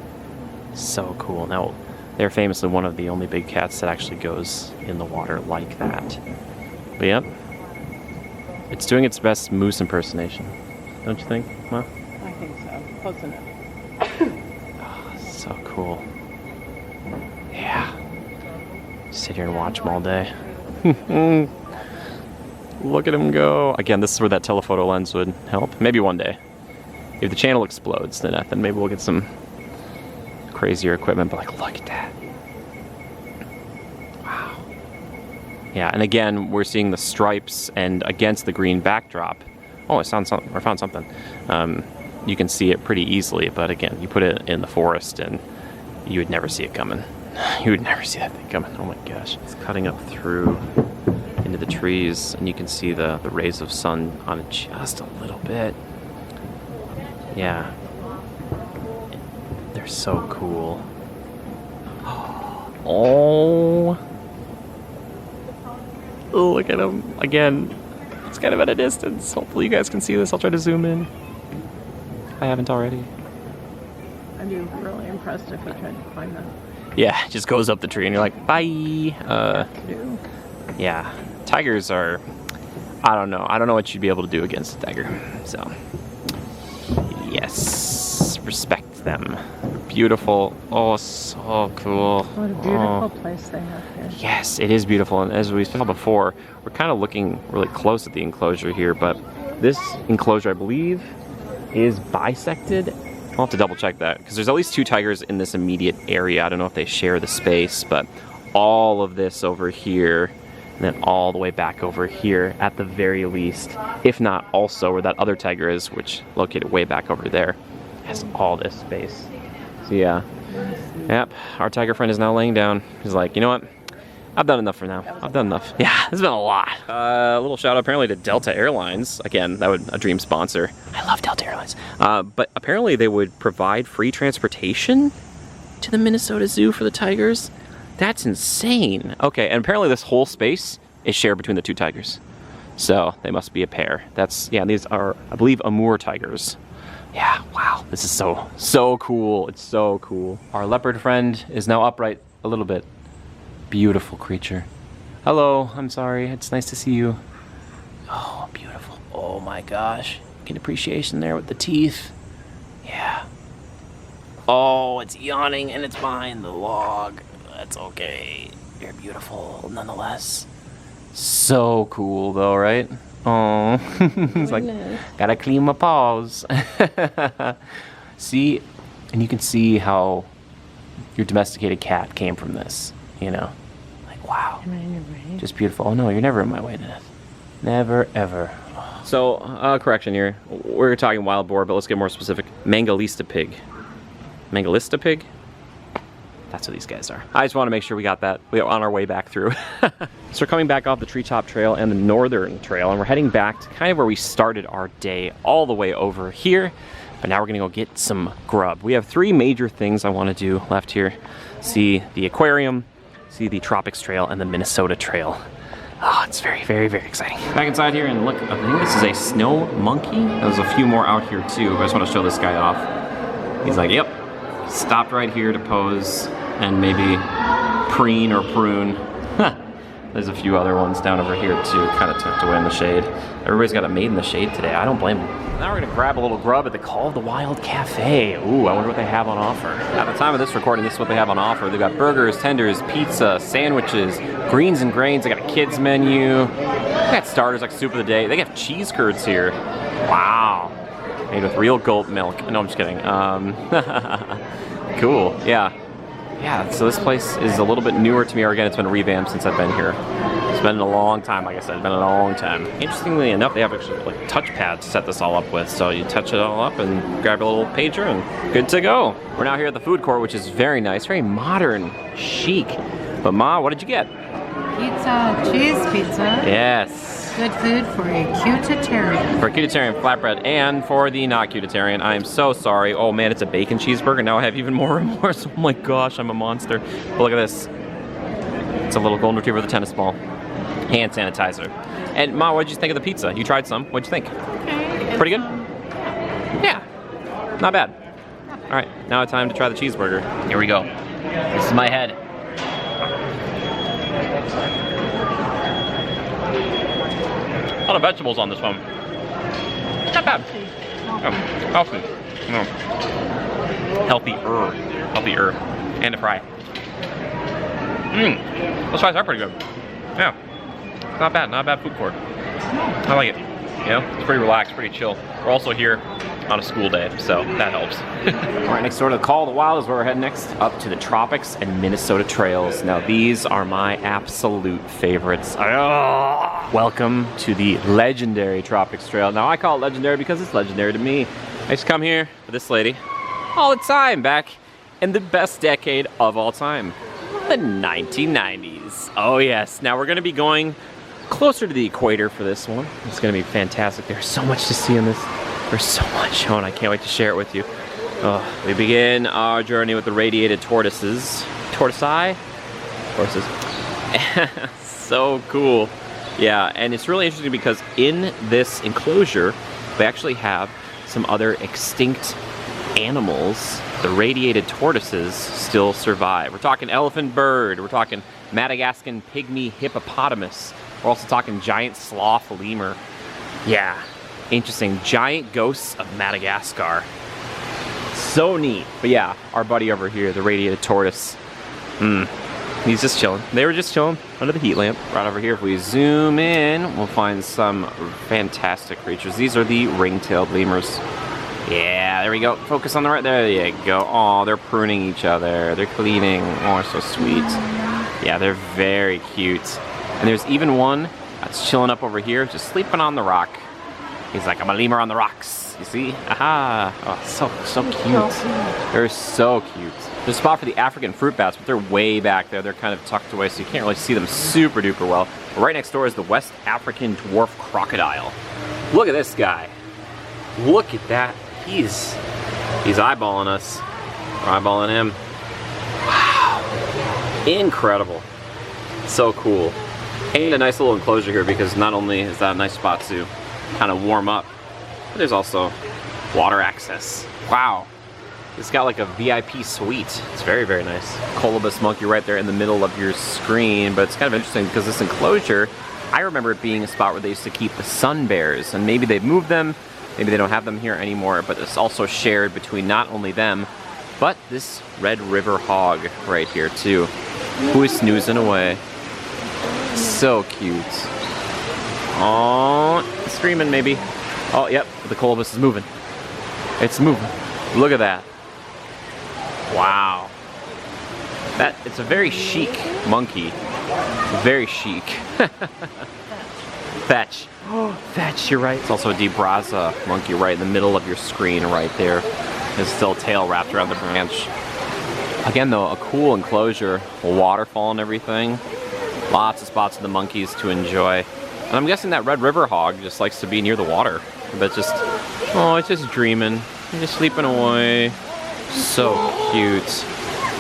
So cool. Now, they're famously one of the only big cats that actually goes in the water like that. But yep, it's doing its best moose impersonation. Don't you think, Ma?
I think so. Close enough.
Oh, so cool. Yeah. Sit here and watch them all day. Look at him go. Again, this is where that telephoto lens would help. Maybe one day. If the channel explodes, then maybe we'll get some crazier equipment. But like, look at that. Wow. Yeah, and again, we're seeing the stripes and against the green backdrop. Oh, I found something. You can see it pretty easily, but again, you put it in the forest and you would never see it coming. You would never see that thing coming. Oh my gosh. It's cutting up through into the trees, and you can see the rays of sun on it just a little bit. Yeah. They're so cool. Oh. Look at them. Again, it's kind of at a distance. Hopefully you guys can see this. I'll try to zoom in. I haven't already.
I'd be really impressed if you tried to climb that.
Yeah, it just goes up the tree and you're like, bye. Yeah, tigers are, I don't know what you'd be able to do against a tiger. So, yes, respect them. Beautiful. Oh, so cool.
What a beautiful place they have here.
Yes, it is beautiful. And as we saw before, we're kind of looking really close at the enclosure here, but this enclosure, I believe, is bisected. I'll have to double check that, because there's at least 2 tigers in this immediate area. I don't know if they share the space, but all of this over here, and then all the way back over here at the very least, if not also where that other tiger is, which located way back over there, has all this space. So yeah, yep, our tiger friend is now laying down. He's like, you know what? I've done enough for now. I've done enough. Yeah, it's been a lot. A little shout out apparently to Delta Airlines. Again, that would a dream sponsor. I love Delta Airlines. But apparently they would provide free transportation to the Minnesota Zoo for the tigers. That's insane. Okay, and apparently this whole space is shared between the 2 tigers. So they must be a pair. Yeah, these are, I believe, Amur tigers. Yeah, wow, this is so cool. It's so cool. Our leopard friend is now upright a little bit. Beautiful creature. Hello, I'm sorry, it's nice to see you. Oh, beautiful. Oh my gosh. Get appreciation there with the teeth. Yeah. Oh, it's yawning and it's behind the log. That's okay. You're beautiful nonetheless. So cool though, right? Oh, he's like, gotta clean my paws. See, and you can see how your domesticated cat came from this, you know? Like, wow.
Am I in your way?
Just beautiful. Oh no, you're never in my way, Ned. Never, ever. So, correction here. We're talking wild boar, but let's get more specific. Mangalista pig. Mangalista pig? That's what these guys are. I just want to make sure we got that. We are on our way back through. So we're coming back off the Treetop Trail and the Northern Trail, and we're heading back to kind of where we started our day, all the way over here. But now we're gonna go get some grub. We have 3 major things I want to do left here. See the aquarium, see the Tropics Trail, and the Minnesota Trail. Oh, it's very, very, very exciting. Back inside here, and look, I think this is a snow monkey. There's a few more out here too, but I just want to show this guy off. He's like, yep, stopped right here to pose and maybe preen or prune. There's a few other ones down over here too, kind of tucked away in the shade. Everybody's got a made in the shade today. I don't blame them. Now we're gonna grab a little grub at the Call of the Wild Cafe. Ooh, I wonder what they have on offer. At the time of this recording, this is what they have on offer. They've got burgers, tenders, pizza, sandwiches, greens and grains. They got a kids menu. They got starters like soup of the day. They have cheese curds here. Wow. Made with real goat milk. No, I'm just kidding. Cool, yeah. Yeah, so this place is a little bit newer to me, or again, it's been revamped since I've been here. It's been a long time, like I said, it's been a long time. Interestingly enough, they have actually like touchpads to set this all up with, so you touch it all up and grab a little pager and good to go. We're now here at the food court, which is very nice, very modern, chic. But Ma, what did you get?
Pizza, cheese pizza.
Yes.
Good food for a cutitarian.
For a cutitarian flatbread and for the not cutitarian, I am so sorry. Oh man, it's a bacon cheeseburger. Now I have even more remorse. Oh my gosh, I'm a monster. But look at this. It's a little golden retriever with a tennis ball. Hand sanitizer. And Ma, what did you think of the pizza? You tried some. What'd you think?
Okay.
Pretty good? Yeah. Not bad. All right, now it's time to try the cheeseburger. Here we go. This is my head. A lot of vegetables on this one. Not bad. Healthy. No. Healthier. Healthier. And to fry. Those fries are pretty good. Yeah. Not bad. Not a bad food court. I like it. You know, it's pretty relaxed, pretty chill. We're also here on a school day, so that helps. All right, next door to the Call of the Wild is where we're heading next. Up to the Tropics and Minnesota Trails. Now these are my absolute favorites. Welcome to the legendary Tropics Trail. Now I call it legendary because it's legendary to me. I used to come here with this lady all the time back in the best decade of all time, the 1990s. Oh yes, now we're gonna be going closer to the equator for this one. It's gonna be fantastic. There's so much to see in this. There's so much, and I can't wait to share it with you. We begin our journey with the radiated tortoises. Tortoise? Tortoises. So cool. Yeah, and it's really interesting because in this enclosure, they actually have some other extinct animals. The radiated tortoises still survive. We're talking elephant bird. We're talking Madagascan pygmy hippopotamus. We're also talking giant sloth lemur. Yeah. Interesting. Giant ghosts of Madagascar. So neat. But yeah, our buddy over here, the radiated tortoise. He's just chilling. They were just chilling under the heat lamp. Right over here, if we zoom in, we'll find some fantastic creatures. These are the ring-tailed lemurs. Yeah, there we go. Focus on the right. There you go. Oh, they're pruning each other. They're cleaning. Oh, so sweet. Yeah, they're very cute. And there's even one that's chilling up over here, just sleeping on the rock. He's like, I'm a lemur on the rocks. You see? Aha! Oh, so cute. They're so cute. There's a spot for the African fruit bats, but they're way back there. They're kind of tucked away, so you can't really see them super duper well. But right next door is the West African dwarf crocodile. Look at this guy. Look at that. He's eyeballing us. We're eyeballing him. Wow. Incredible. So cool. And a nice little enclosure here because not only is that a nice spot to kind of warm up, but there's also water access. Wow. It's got like a VIP suite. It's very, very nice. Colobus monkey right there in the middle of your screen, but it's kind of interesting because this enclosure, I remember it being a spot where they used to keep the sun bears, and maybe they've moved them, maybe they don't have them here anymore, but it's also shared between not only them, but this Red River hog right here too, who is snoozing away. So cute. Oh, screaming maybe. Oh, yep, the colobus is moving. It's moving. Look at that. Wow. It's a very chic monkey. Very chic. Fetch. Oh, Fetch, you're right. It's also a DeBraza monkey right in the middle of your screen right there. There's still a tail wrapped around the branch. Again though, a cool enclosure, a waterfall and everything. Lots of spots for the monkeys to enjoy. And I'm guessing that Red River hog just likes to be near the water. But just, oh, it's just dreaming. It's just sleeping away. So cute.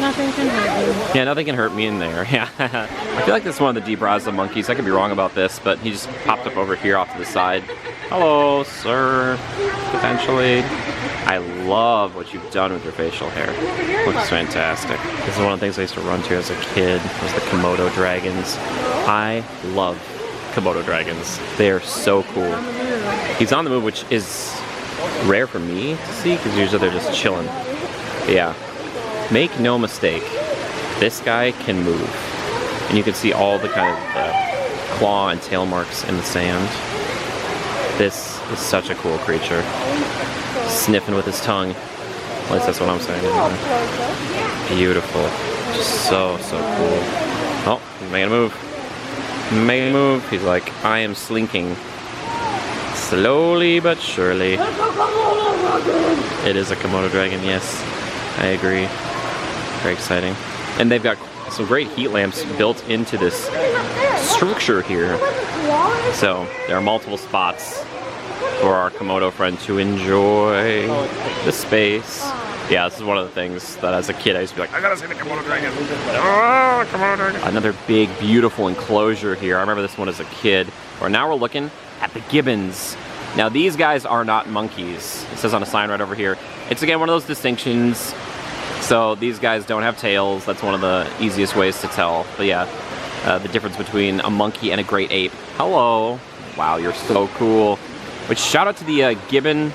Nothing can hurt you.
Yeah, nothing can hurt me in there. Yeah. I feel like this is one of the DeBraza monkeys. I could be wrong about this, but he just popped up over here off to the side. Hello, sir. Potentially. I love what you've done with your facial hair. Looks fantastic. This is one of the things I used to run to as a kid, was the Komodo dragons. I love Komodo dragons. They are so cool. He's on the move, which is rare for me to see, because usually they're just chilling. But yeah, make no mistake, this guy can move. And you can see all the kind of claw and tail marks in the sand. This is such a cool creature. Sniffing with his tongue. At least that's what I'm saying. Beautiful. Just so cool. Oh, he's making a move. Making a move. He's like, I am slinking. Slowly but surely. It is a Komodo dragon, yes. I agree. Very exciting. And they've got some great heat lamps built into this structure here. So there are multiple spots for our Komodo friend to enjoy the space. Yeah, this is one of the things that as a kid I used to be like, I gotta see the Komodo dragon. Oh, Komodo dragon. Another big, beautiful enclosure here. I remember this one as a kid. Where now we're looking at the gibbons. Now these guys are not monkeys. It says on a sign right over here. It's again one of those distinctions. So these guys don't have tails. That's one of the easiest ways to tell. But yeah, the difference between a monkey and a great ape. Hello. Wow, you're so cool. Which shout out to the gibbon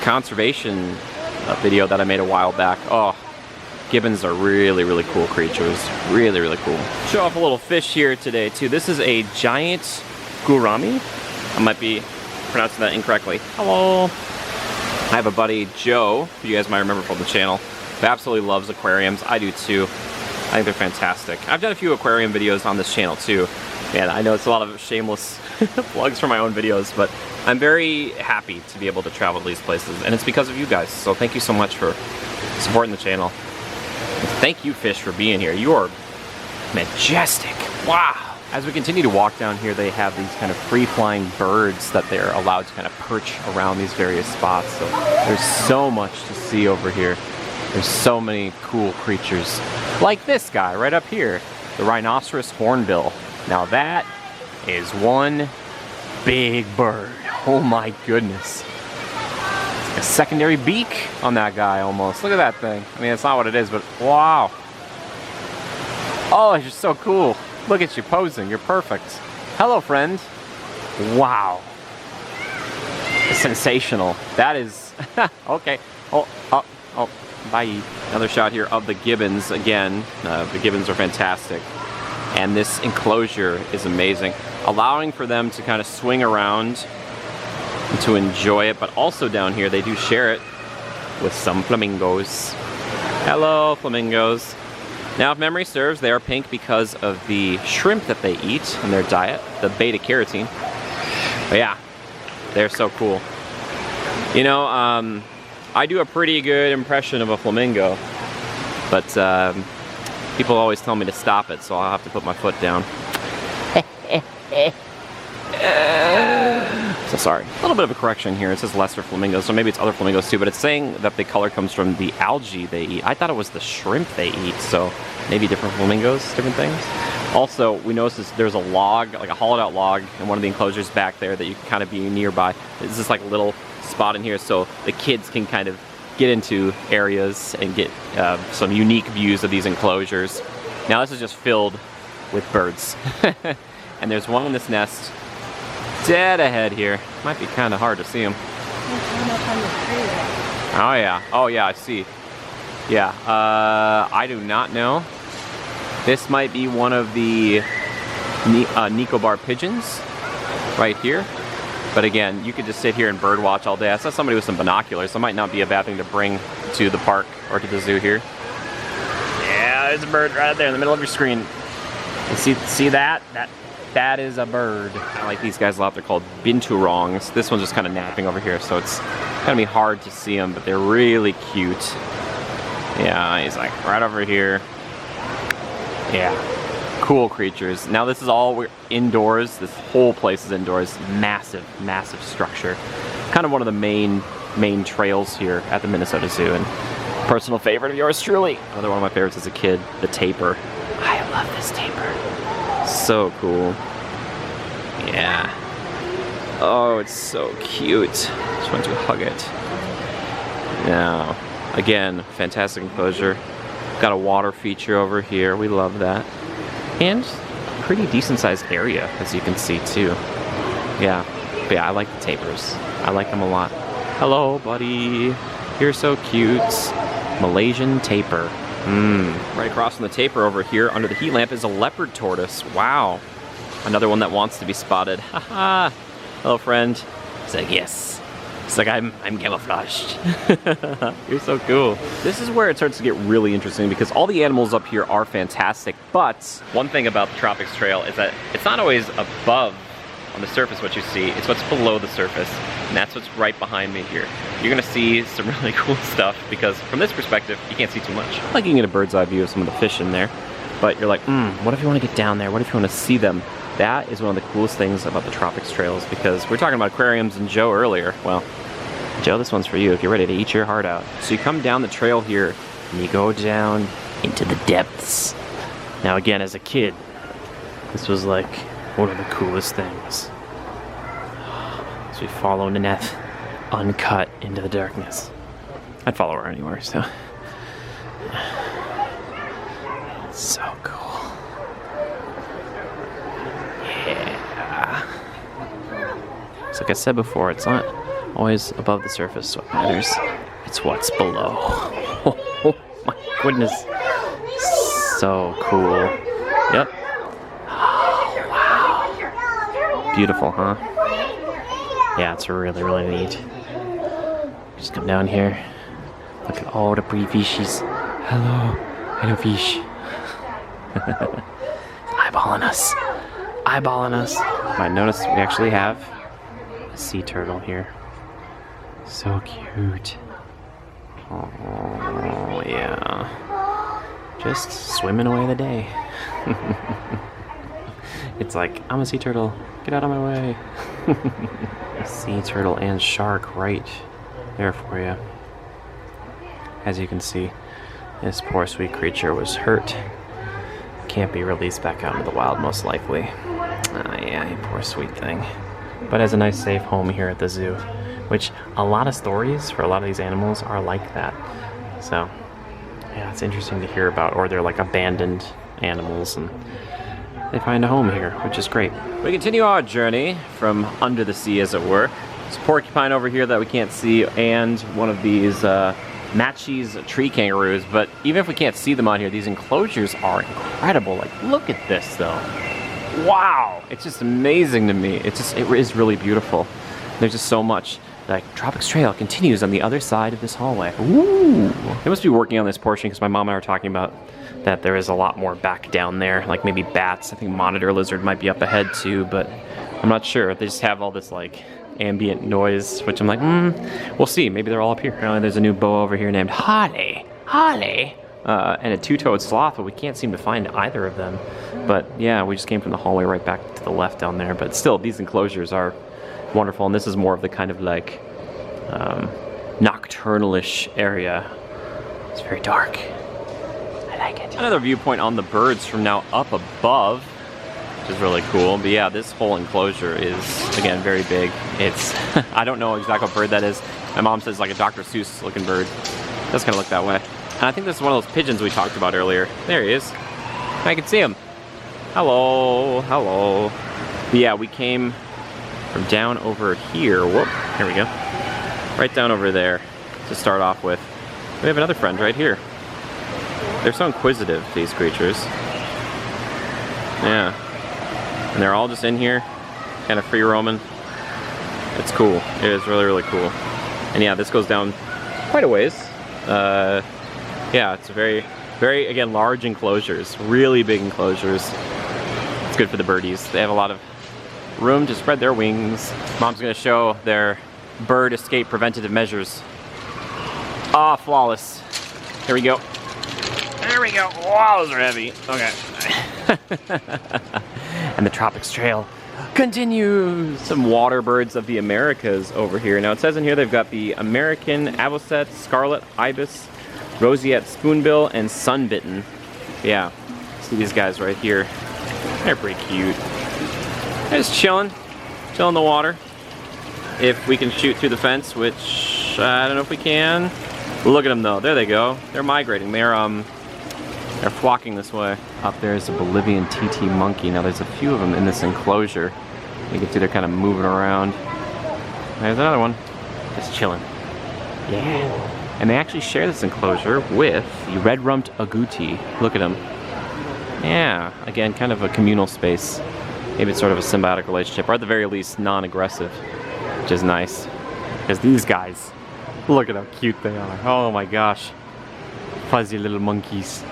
conservation video that I made a while back. Oh, gibbons are really cool creatures. Really cool. Show off a little fish here today too. This is a giant gourami. I might be pronouncing that incorrectly. Hello. I have a buddy, Joe, who you guys might remember from the channel, who absolutely loves aquariums. I do too. I think they're fantastic. I've done a few aquarium videos on this channel too. And I know it's a lot of shameless plugs for my own videos, but I'm very happy to be able to travel to these places, and it's because of you guys. So thank you so much for supporting the channel. And thank you, fish, for being here. You are majestic. Wow. As we continue to walk down here, they have these kind of free-flying birds that they're allowed to kind of perch around these various spots. So there's so much to see over here. There's so many cool creatures. Like this guy right up here, the rhinoceros hornbill. Now that is one big bird. Oh my goodness. It's like a secondary beak on that guy almost. Look at that thing. I mean, it's not what it is, but wow. Oh, it's just so cool. Look at you posing. You're perfect. Hello, friend. Wow. Sensational. That is... okay. Oh, bye. Another shot here of the gibbons again. The gibbons are fantastic. And this enclosure is amazing. Allowing for them to kind of swing around and to enjoy it. But also down here, they do share it with some flamingos. Hello, flamingos. Now, if memory serves, they are pink because of the shrimp that they eat in their diet, the beta carotene. But yeah, they're so cool. You know, I do a pretty good impression of a flamingo, but people always tell me to stop it, so I'll have to put my foot down. So sorry. A little bit of a correction here. It says lesser flamingos, so maybe it's other flamingos too, but it's saying that the color comes from the algae they eat. I thought it was the shrimp they eat, so maybe different flamingos, different things. Also, we noticed there's a log, like a hollowed out log in one of the enclosures back there that you can kind of be nearby. It's just like a little spot in here so the kids can kind of get into areas and get some unique views of these enclosures. Now this is just filled with birds. And there's one in this nest dead ahead here. Might be kind of hard to see them. Oh yeah, I see. Yeah, I do not know. This might be one of the Nicobar pigeons right here. But again, you could just sit here and bird watch all day. I saw somebody with some binoculars, so it might not be a bad thing to bring to the park or to the zoo here. Yeah, there's a bird right there in the middle of your screen. You see that? That is a bird. I like these guys a lot. They're called binturongs. This one's just kind of napping over here, so it's gonna be hard to see them, but they're really cute. Yeah, he's like right over here. Yeah, cool creatures. Now this is all indoors. This whole place is indoors. Massive, massive structure. Kind of one of the main trails here at the Minnesota Zoo, and personal favorite of yours truly. Another one of my favorites as a kid, the tapir. I love this tapir. So cool. Yeah. Oh, it's so cute. Just want to hug it. Now, again, fantastic enclosure. Got a water feature over here. We love that. And pretty decent sized area, as you can see too. Yeah. But yeah, I like the tapirs. I like them a lot. Hello, buddy. You're so cute. Malaysian tapir. Right across from the tapir over here under the heat lamp is a leopard tortoise. Wow. Another one that wants to be spotted. Haha. Hello, friend. He's like, yes. It's like, I'm camouflaged. You're so cool. This is where it starts to get really interesting because all the animals up here are fantastic, but one thing about the Tropics Trail is that it's not always above on the surface what you see, it's what's below the surface, and that's what's right behind me here. You're gonna see some really cool stuff because from this perspective, you can't see too much. Like you can get a bird's eye view of some of the fish in there, but you're like, what if you wanna get down there? What if you wanna see them? That is one of the coolest things about the Tropics Trails because we were talking about aquariums and Joe earlier. Well, Joe, this one's for you if you're ready to eat your heart out. So you come down the trail here and you go down into the depths. Now again, as a kid, this was like one of the coolest things. So we follow Nanette uncut into the darkness. I'd follow her anywhere, so. It's so cool. Yeah. So like I said before, it's not always above the surface what matters. It's what's below. Oh my goodness. So cool. Yep. Oh, wow. Beautiful, huh? Yeah, it's really, really neat. Just come down here. Look at all the pretty fishies. Hello. Hello, fish. Eyeballing us. Eyeballing us. I noticed we actually have a sea turtle here. So cute. Oh, yeah. Just swimming away the day. It's like, I'm a sea turtle. Get out of my way. Sea turtle and shark right there for you. As you can see, this poor sweet creature was hurt. Can't be released back out into the wild most likely. Yeah, you poor sweet thing. But has a nice safe home here at the zoo, which a lot of stories for a lot of these animals are like that. So yeah, it's interesting to hear about, or they're like abandoned animals and they find a home here, which is great. We continue our journey from under the sea, as it were. There's a porcupine over here that we can't see, and one of these Matschie's tree kangaroos. But even if we can't see them on here, these enclosures are incredible. Like, look at this, though. Wow, it's just amazing to me. It is really beautiful. There's just so much. The Tropics Trail continues on the other side of this hallway. Ooh! They must be working on this portion because my mom and I were talking about that there is a lot more back down there, like maybe bats. I think monitor lizard might be up ahead too, but I'm not sure. They just have all this like ambient noise, which I'm like, we'll see. Maybe they're all up here. Apparently there's a new boa over here named Harley. And a two-toed sloth, but we can't seem to find either of them. But yeah, we just came from the hallway right back to the left down there. But still, these enclosures are wonderful, and this is more of the kind of like nocturnal-ish area. It's very dark. I like it. Another viewpoint on the birds from now up above, which is really cool. But yeah, this whole enclosure is, again, very big. It's, I don't know exactly what bird that is. My mom says like a Dr. Seuss looking bird. It does kind of look that way. And I think this is one of those pigeons we talked about earlier. There he is. I can see him. Hello, hello. But yeah, we came from down over here. Whoop, here we go. Right down over there to start off with. We have another friend right here. They're so inquisitive, these creatures. Yeah. And they're all just in here, kind of free roaming. It's cool. It is really, really cool. And yeah, this goes down quite a ways. Yeah, it's very, very, again, large enclosures, really big enclosures. It's good for the birdies. They have a lot of room to spread their wings. Mom's gonna show their bird escape preventative measures. Ah, flawless. Here we go. There we go. Wow, those are heavy. Okay. And the Tropics Trail continues. Some water birds of the Americas over here. Now it says in here they've got the American avocet, scarlet ibis, roseate spoonbill, and sunbitten. Yeah, see these guys right here. They're pretty cute. They're just chilling in the water. If we can shoot through the fence, which I don't know if we can. Look at them though. There they go. They're migrating. They're flocking this way. Up there is a Bolivian TT monkey. Now there's a few of them in this enclosure. You can see they're kind of moving around. There's another one. Just chilling. Yeah. And they actually share this enclosure with the red-rumped agouti. Look at them. Yeah. Again, kind of a communal space. Maybe it's sort of a symbiotic relationship, or at the very least, non-aggressive, which is nice. Because these guys, look at how cute they are. Oh my gosh. Fuzzy little monkeys.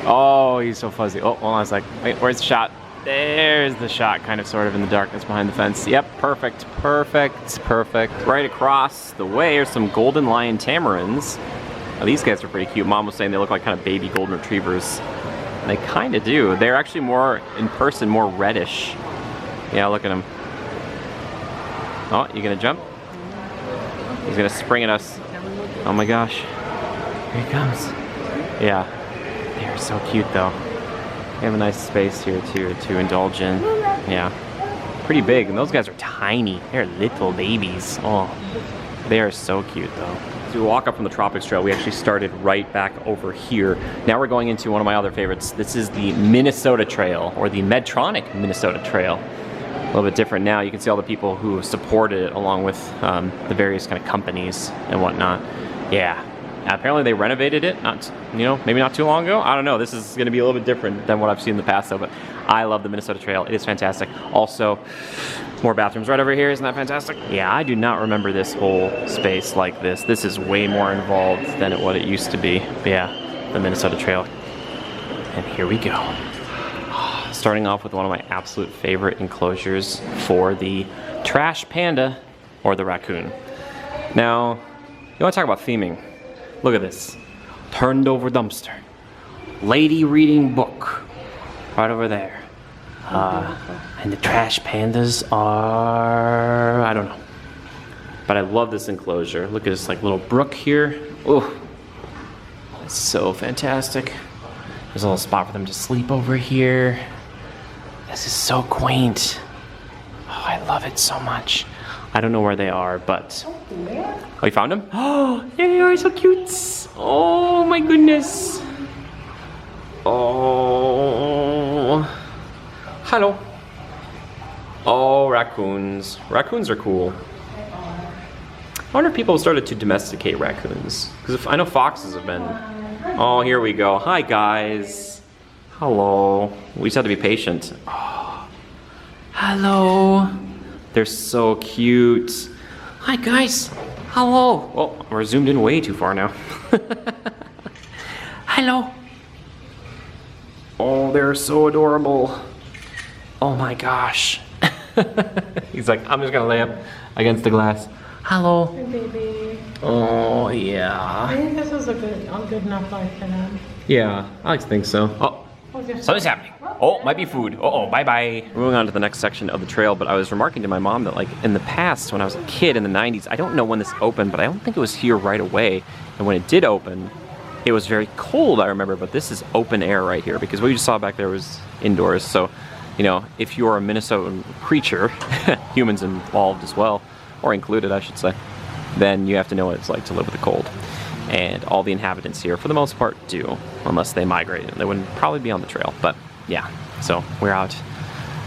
Oh, he's so fuzzy. Oh, hold on a sec. Wait, where's the shot? There's the shot, kind of sort of in the darkness behind the fence. Yep, perfect, perfect, perfect. Right across the way are some golden lion tamarins. Now, these guys are pretty cute. Mom was saying they look like kind of baby golden retrievers. And they kind of do. They're actually more, in person, more reddish. Yeah, look at him. Oh, you gonna jump? He's gonna spring at us. Oh my gosh. Here he comes. Yeah. They're so cute though. They have a nice space here too to indulge in. Yeah. Pretty big, and those guys are tiny. They're little babies. Oh, they are so cute though. As we walk up from the Tropics Trail, we actually started right back over here. Now we're going into one of my other favorites. This is the Minnesota Trail, or the Medtronic Minnesota Trail. A little bit different now. You can see all the people who supported it along with the various kind of companies and whatnot. Yeah. Apparently they renovated it, maybe not too long ago. I don't know. This is going to be a little bit different than what I've seen in the past, though. But I love the Minnesota Trail. It is fantastic. Also, more bathrooms right over here. Isn't that fantastic? Yeah, I do not remember this whole space like this. This is way more involved than what it used to be. But yeah, the Minnesota Trail. And here we go. Starting off with one of my absolute favorite enclosures for the trash panda or the raccoon. Now, you want to talk about theming? Look at this. Turned over dumpster. Lady reading book. Right over there. And the trash pandas are... I don't know. But I love this enclosure. Look at this like little brook here. Oh, it's so fantastic. There's a little spot for them to sleep over here. This is so quaint. Oh, I love it so much. I don't know where they are, but... Oh, you found them? Oh, there they are, so cute. Oh my goodness. Oh. Hello. Oh, raccoons. Raccoons are cool. I wonder if people have started to domesticate raccoons. Because I know foxes have been. Oh, here we go. Hi, guys. Hello. We just have to be patient. Oh. Hello. They're so cute. Hi, guys. Hello. Oh, we're zoomed in way too far now. Hello. Oh, they're so adorable. Oh my gosh. He's like, I'm just gonna lay up against the glass. Hello.
Hey, baby.
Oh, yeah.
I think this is a good enough life for them.
Yeah, I think so. Oh. Something's happening. Oh, might be food. Uh-oh, bye-bye. We're moving on to the next section of the trail, but I was remarking to my mom that, like, in the past, when I was a kid in the 90s, I don't know when this opened, but I don't think it was here right away. And when it did open, it was very cold, I remember, but this is open air right here, because what you just saw back there was indoors. So, you know, if you're a Minnesotan creature, humans involved as well, or included, I should say, then you have to know what it's like to live with the cold. And all the inhabitants here, for the most part, do, unless they migrate. They wouldn't probably be on the trail, but yeah. So we're out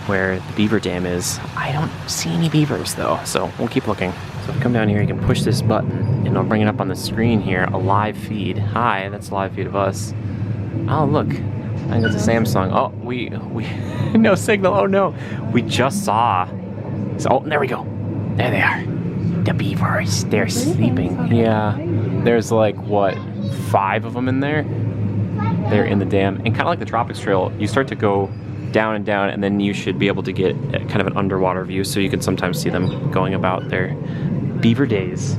where the beaver dam is. I don't see any beavers though, so we'll keep looking. So if you come down here, you can push this button, and it'll bring it up on the screen here, a live feed. Hi, that's a live feed of us. Oh, look, I think it's a Samsung. Oh, we no signal, oh no. We just saw, so, oh, there we go. There they are. The beavers, they're sleeping. Yeah, there's like, what, 5 of them in there? They're in the dam. And kind of like the Tropics Trail, you start to go down and down, and then you should be able to get kind of an underwater view, so you can sometimes see them going about their beaver days.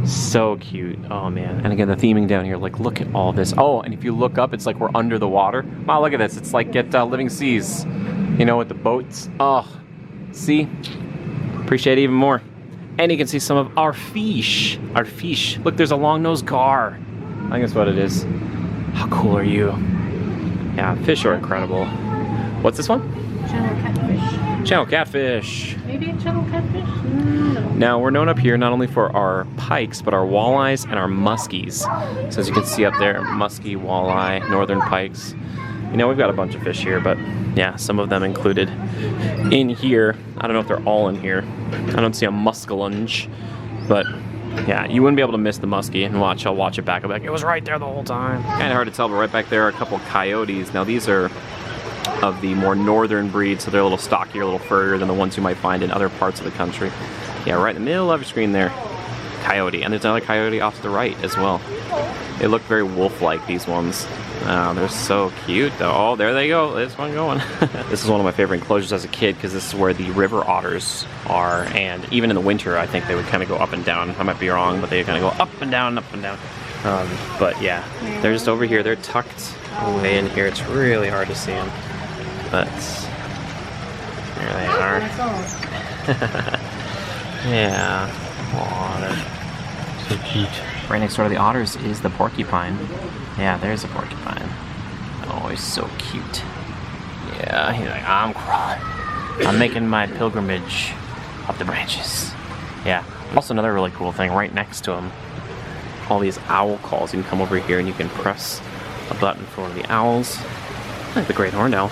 So cute. Oh man. And again, the theming down here, like, look at all this. Oh, and if you look up, it's like we're under the water. Wow, look at this. It's like at Living Seas, you know, with the boats. Oh, see? Appreciate it even more. And you can see some of our fish. Our fish. Look, there's a long-nosed gar. I think that's what it is. How cool are you? Yeah, fish are incredible. What's this one?
Channel catfish.
Channel catfish.
Maybe a channel catfish? No.
Now, we're known up here not only for our pikes, but our walleyes and our muskies. So as you can see up there, muskie, walleye, northern pikes. You know, we've got a bunch of fish here, but yeah, some of them included in here. I don't know if they're all in here. I don't see a muskellunge, but yeah, you wouldn't be able to miss the muskie and watch. I'll watch it back. I'll be like, it was right there the whole time. Kind of hard to tell, but right back there are a couple coyotes. Now these are of the more northern breed, so they're a little stockier, a little furrier than the ones you might find in other parts of the country. Yeah, right in the middle of your screen there, coyote. And there's another coyote off to the right as well. They look very wolf-like, these ones. Oh, they're so cute though. Oh, there they go. There's one going. This is one of my favorite enclosures as a kid, because this is where the river otters are, and even in the winter I think they would kind of go up and down. I might be wrong, but they kind of go up and down, up and down. But yeah, they're just over here. They're tucked away in here. It's really hard to see them, but there they are. Yeah. Aw, they're so cute. Right next door to the otters is the porcupine. Yeah, there's a porcupine. Oh, he's so cute. Yeah, he's like, I'm crawling. I'm making my pilgrimage up the branches. Yeah. Also another really cool thing, right next to him, all these owl calls. You can come over here and you can press a button for one of the owls. Like the great horned owl.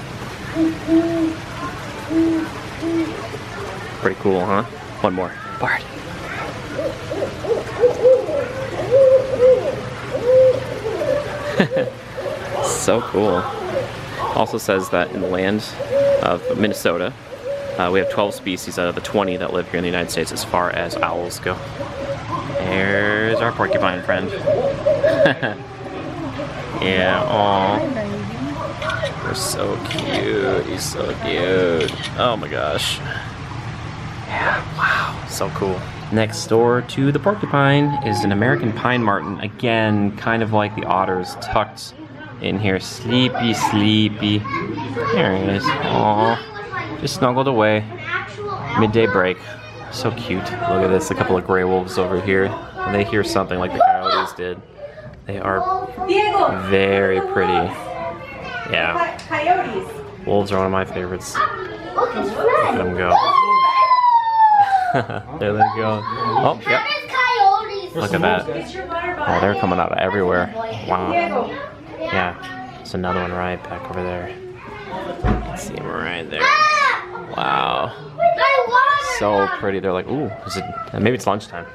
Pretty cool, huh? One more. Bard. So cool. Also says that in the land of Minnesota, we have 12 species out of the 20 that live here in the United States as far as owls go. There's our porcupine friend. Yeah, aw. They're so cute. He's so cute. Oh my gosh. Yeah, wow. So cool. Next door to the porcupine is an American pine marten. Again, kind of like the otters, tucked in here. Sleepy, sleepy. There he is. Aww. Just snuggled away. Midday break. So cute. Look at this. A couple of gray wolves over here. When they hear something like the coyotes did, they are very pretty. Yeah. Wolves are one of my favorites. Look at them go. There they go. Oh, yep. Look at that. Oh, they're coming out of everywhere. Wow. Yeah. There's another one right back over there. You can see him right there. Wow. So pretty. They're like, ooh, is it? Maybe it's lunchtime.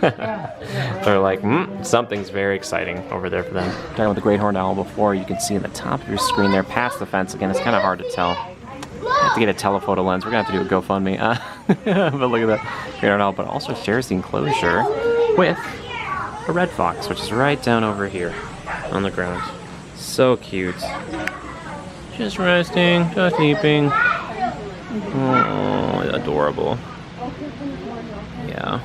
They're like, something's very exciting over there for them. Talking about the great horned owl before, you can see in the top of your screen there, past the fence. Again, it's kind of hard to tell. I have to get a telephoto lens. We're gonna have to do a GoFundMe. But look at that great horned owl. But also shares the enclosure with a red fox, which is right down over here on the ground. So cute. Just resting, just sleeping. Oh, adorable. Yeah.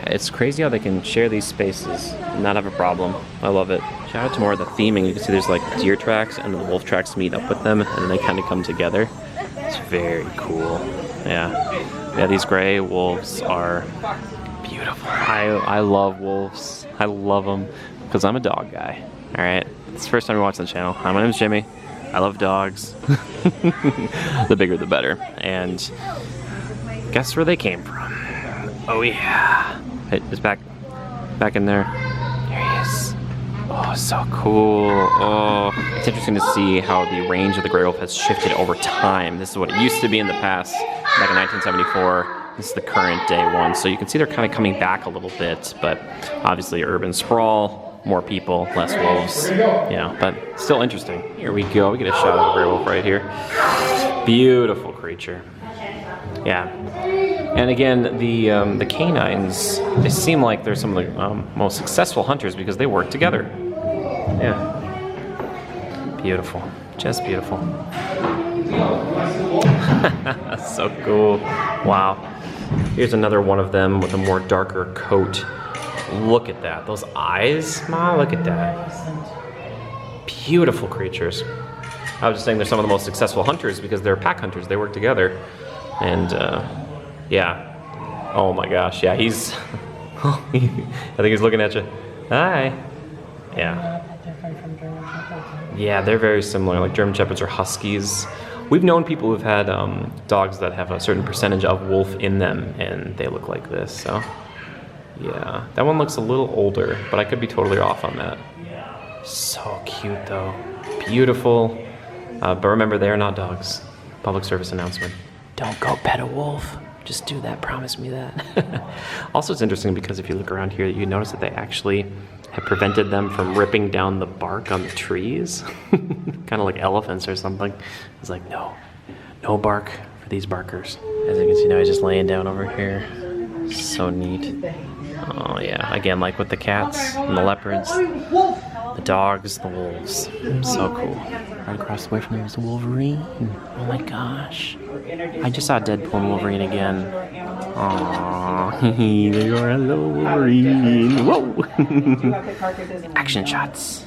It's crazy how they can share these spaces and not have a problem. I love it. Shout out to more of the theming. You can see there's like deer tracks and the wolf tracks meet up with them, and then they kind of come together. It's very cool. Yeah. Yeah, these gray wolves are beautiful. I love wolves. I love them because I'm a dog guy. All right. It's the first time you're watching the channel. Hi, my name's Jimmy. I love dogs. The bigger the better. And guess where they came from? Oh yeah. It's back in there. There he is. Oh, so cool. Oh, it's interesting to see how the range of the gray wolf has shifted over time. This is what it used to be in the past, back in 1974. This is the current day one. So you can see they're kind of coming back a little bit, but obviously urban sprawl, more people, less wolves. Yeah, but still interesting. Here we go. We get a shot of the gray wolf right here. Beautiful creature. Yeah. And again, the canines, they seem like they're some of the most successful hunters because they work together. Yeah. Beautiful. Just beautiful. So cool. Wow. Here's another one of them with a more darker coat. Look at that. Those eyes. Ma, look at that. Beautiful creatures. I was just saying they're some of the most successful hunters because they're pack hunters. They work together. And yeah. Oh my gosh. Yeah, he's... I think he's looking at you. Hi. Yeah. Yeah, they're very similar. Like German Shepherds are Huskies. We've known people who've had dogs that have a certain percentage of wolf in them, and they look like this, so. Yeah, that one looks a little older, but I could be totally off on that. So cute, though. Beautiful. But remember, they are not dogs. Public service announcement. Don't go pet a wolf. Just do that, promise me that. Also, it's interesting because if you look around here, you notice that they actually have prevented them from ripping down the bark on the trees. Kind of like elephants or something. It's like, no bark for these barkers. As you can see now, he's just laying down over here. So neat. Oh yeah, again, like with the cats and the leopards, the dogs, the wolves. So cool. Right across the way from them is the Wolverine. Oh my gosh. I just saw Deadpool and Wolverine again. Aww, there you are, hello Wolverine. Whoa! Action shots.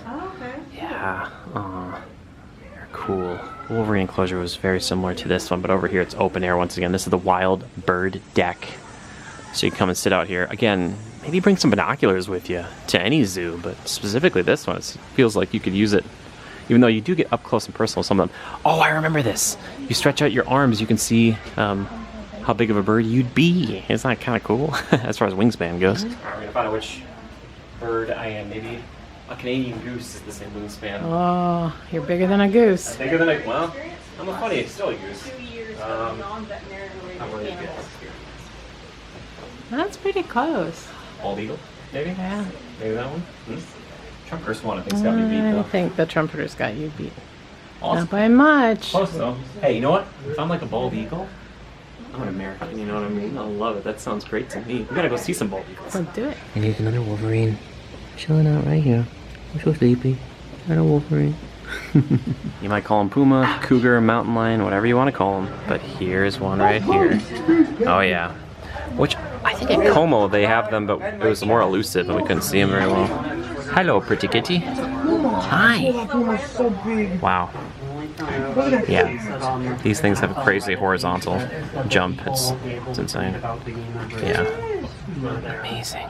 Yeah, they're cool. Wolverine enclosure was very similar to this one, but over here it's open air once again. This is the wild bird deck. So you can come and sit out here. Again, maybe bring some binoculars with you to any zoo, but specifically this one, it feels like you could use it, even though you do get up close and personal with some of them. Oh, I remember this. You stretch out your arms, you can see how big of a bird you'd be. Isn't that kind of cool? As far as wingspan goes. All right, we're going to find out which bird I am. Maybe a Canadian goose is the same wingspan.
Oh, you're bigger than a goose.
Bigger than a, well, I'm a funny, still a goose. I'm ready to guess.
That's pretty close.
Bald eagle, maybe?
Yeah.
Maybe that one? Trumpeter's one I think's got me beat, though.
I think the trumpeter's got you beat.
Awesome.
Not by much.
Close, though. Hey, you know what? If I'm like a bald eagle, I'm an American, you know what I mean? I love it. That sounds great to me. We gotta go see some bald eagles.
Let's do it.
And here's another Wolverine. Chilling out right here. I'm so sleepy. Not a Wolverine. You might call him Puma, Cougar, Mountain Lion, whatever you want to call him. But here's one right here. Oh, yeah. Which, I think at Como they have them, but it was more elusive and we couldn't see them very well. Hello, pretty kitty. Hi. Wow. Yeah. These things have a crazy horizontal jump. It's insane. Yeah. Amazing.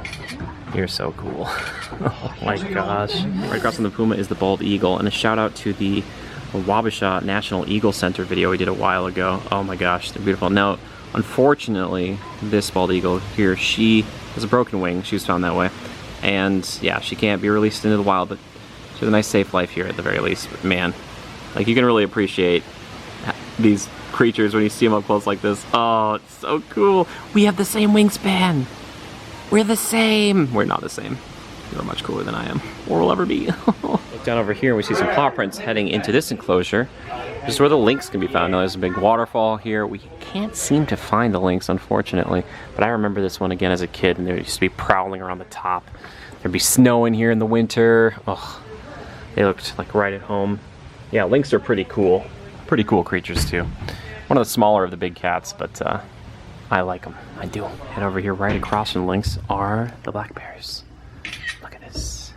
You're so cool. Oh my gosh. Right across from the Puma is the bald eagle, and a shout out to the Wabasha National Eagle Center video we did a while ago. Oh my gosh, they're beautiful. Now, unfortunately, this bald eagle here, she has a broken wing. She was found that way. And yeah, she can't be released into the wild, but she has a nice safe life here at the very least. But man, like you can really appreciate these creatures when you see them up close like this. Oh, it's so cool. We have the same wingspan. We're the same. We're not the same. You're much cooler than I am, or will ever be. Look down over here and we see some paw prints heading into this enclosure. This is where the lynx can be found. Now there's a big waterfall here. We can't seem to find the lynx, unfortunately. But I remember this one again as a kid, and they used to be prowling around the top. There'd be snow in here in the winter. Oh, they looked like right at home. Yeah, lynx are pretty cool. Pretty cool creatures too. One of the smaller of the big cats, but I like them. I do. And over here right across from the lynx are the black bears. Look at this.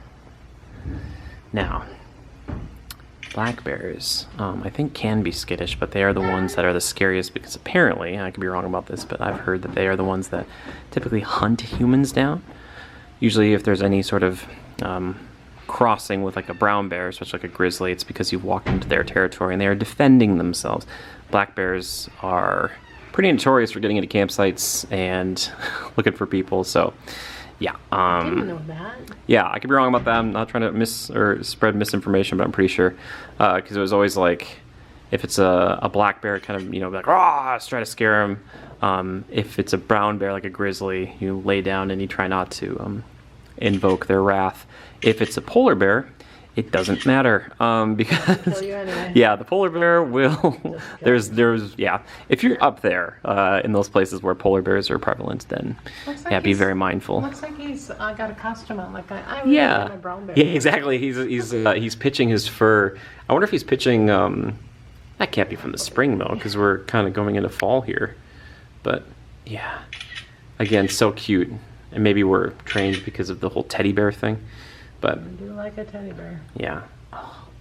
Now, black bears, I think can be skittish, but they are the ones that are the scariest because apparently, I could be wrong about this, but I've heard that they are the ones that typically hunt humans down. Usually if there's any sort of crossing with like a brown bear, especially like a grizzly, it's because you've walked into their territory and they are defending themselves. Black bears are pretty notorious for getting into campsites and looking for people, so yeah.
I didn't know that.
Yeah, I could be wrong about that. I'm not trying to spread misinformation, but I'm pretty sure. Because it was always like, if it's a black bear, kind of, you know, like, "Rah!" let's try to scare him. If it's a brown bear, like a grizzly, you lay down and you try not to invoke their wrath. If it's a polar bear, It doesn't matter because
Kill you anyway.
yeah, the polar bear will. There's yeah. If you're up there in those places where polar bears are prevalent, then
Looks like
yeah, be
he's-
very mindful.
Looks like he's got a costume on. Like I really
Yeah,
like my brown bear.
yeah, exactly. He's pitching his fur. I wonder if he's pitching. That can't be from the spring though, because we're kind of going into fall here. But yeah, again, so cute. And maybe we're trained because of the whole teddy bear thing. But
I do like a teddy bear.
yeah.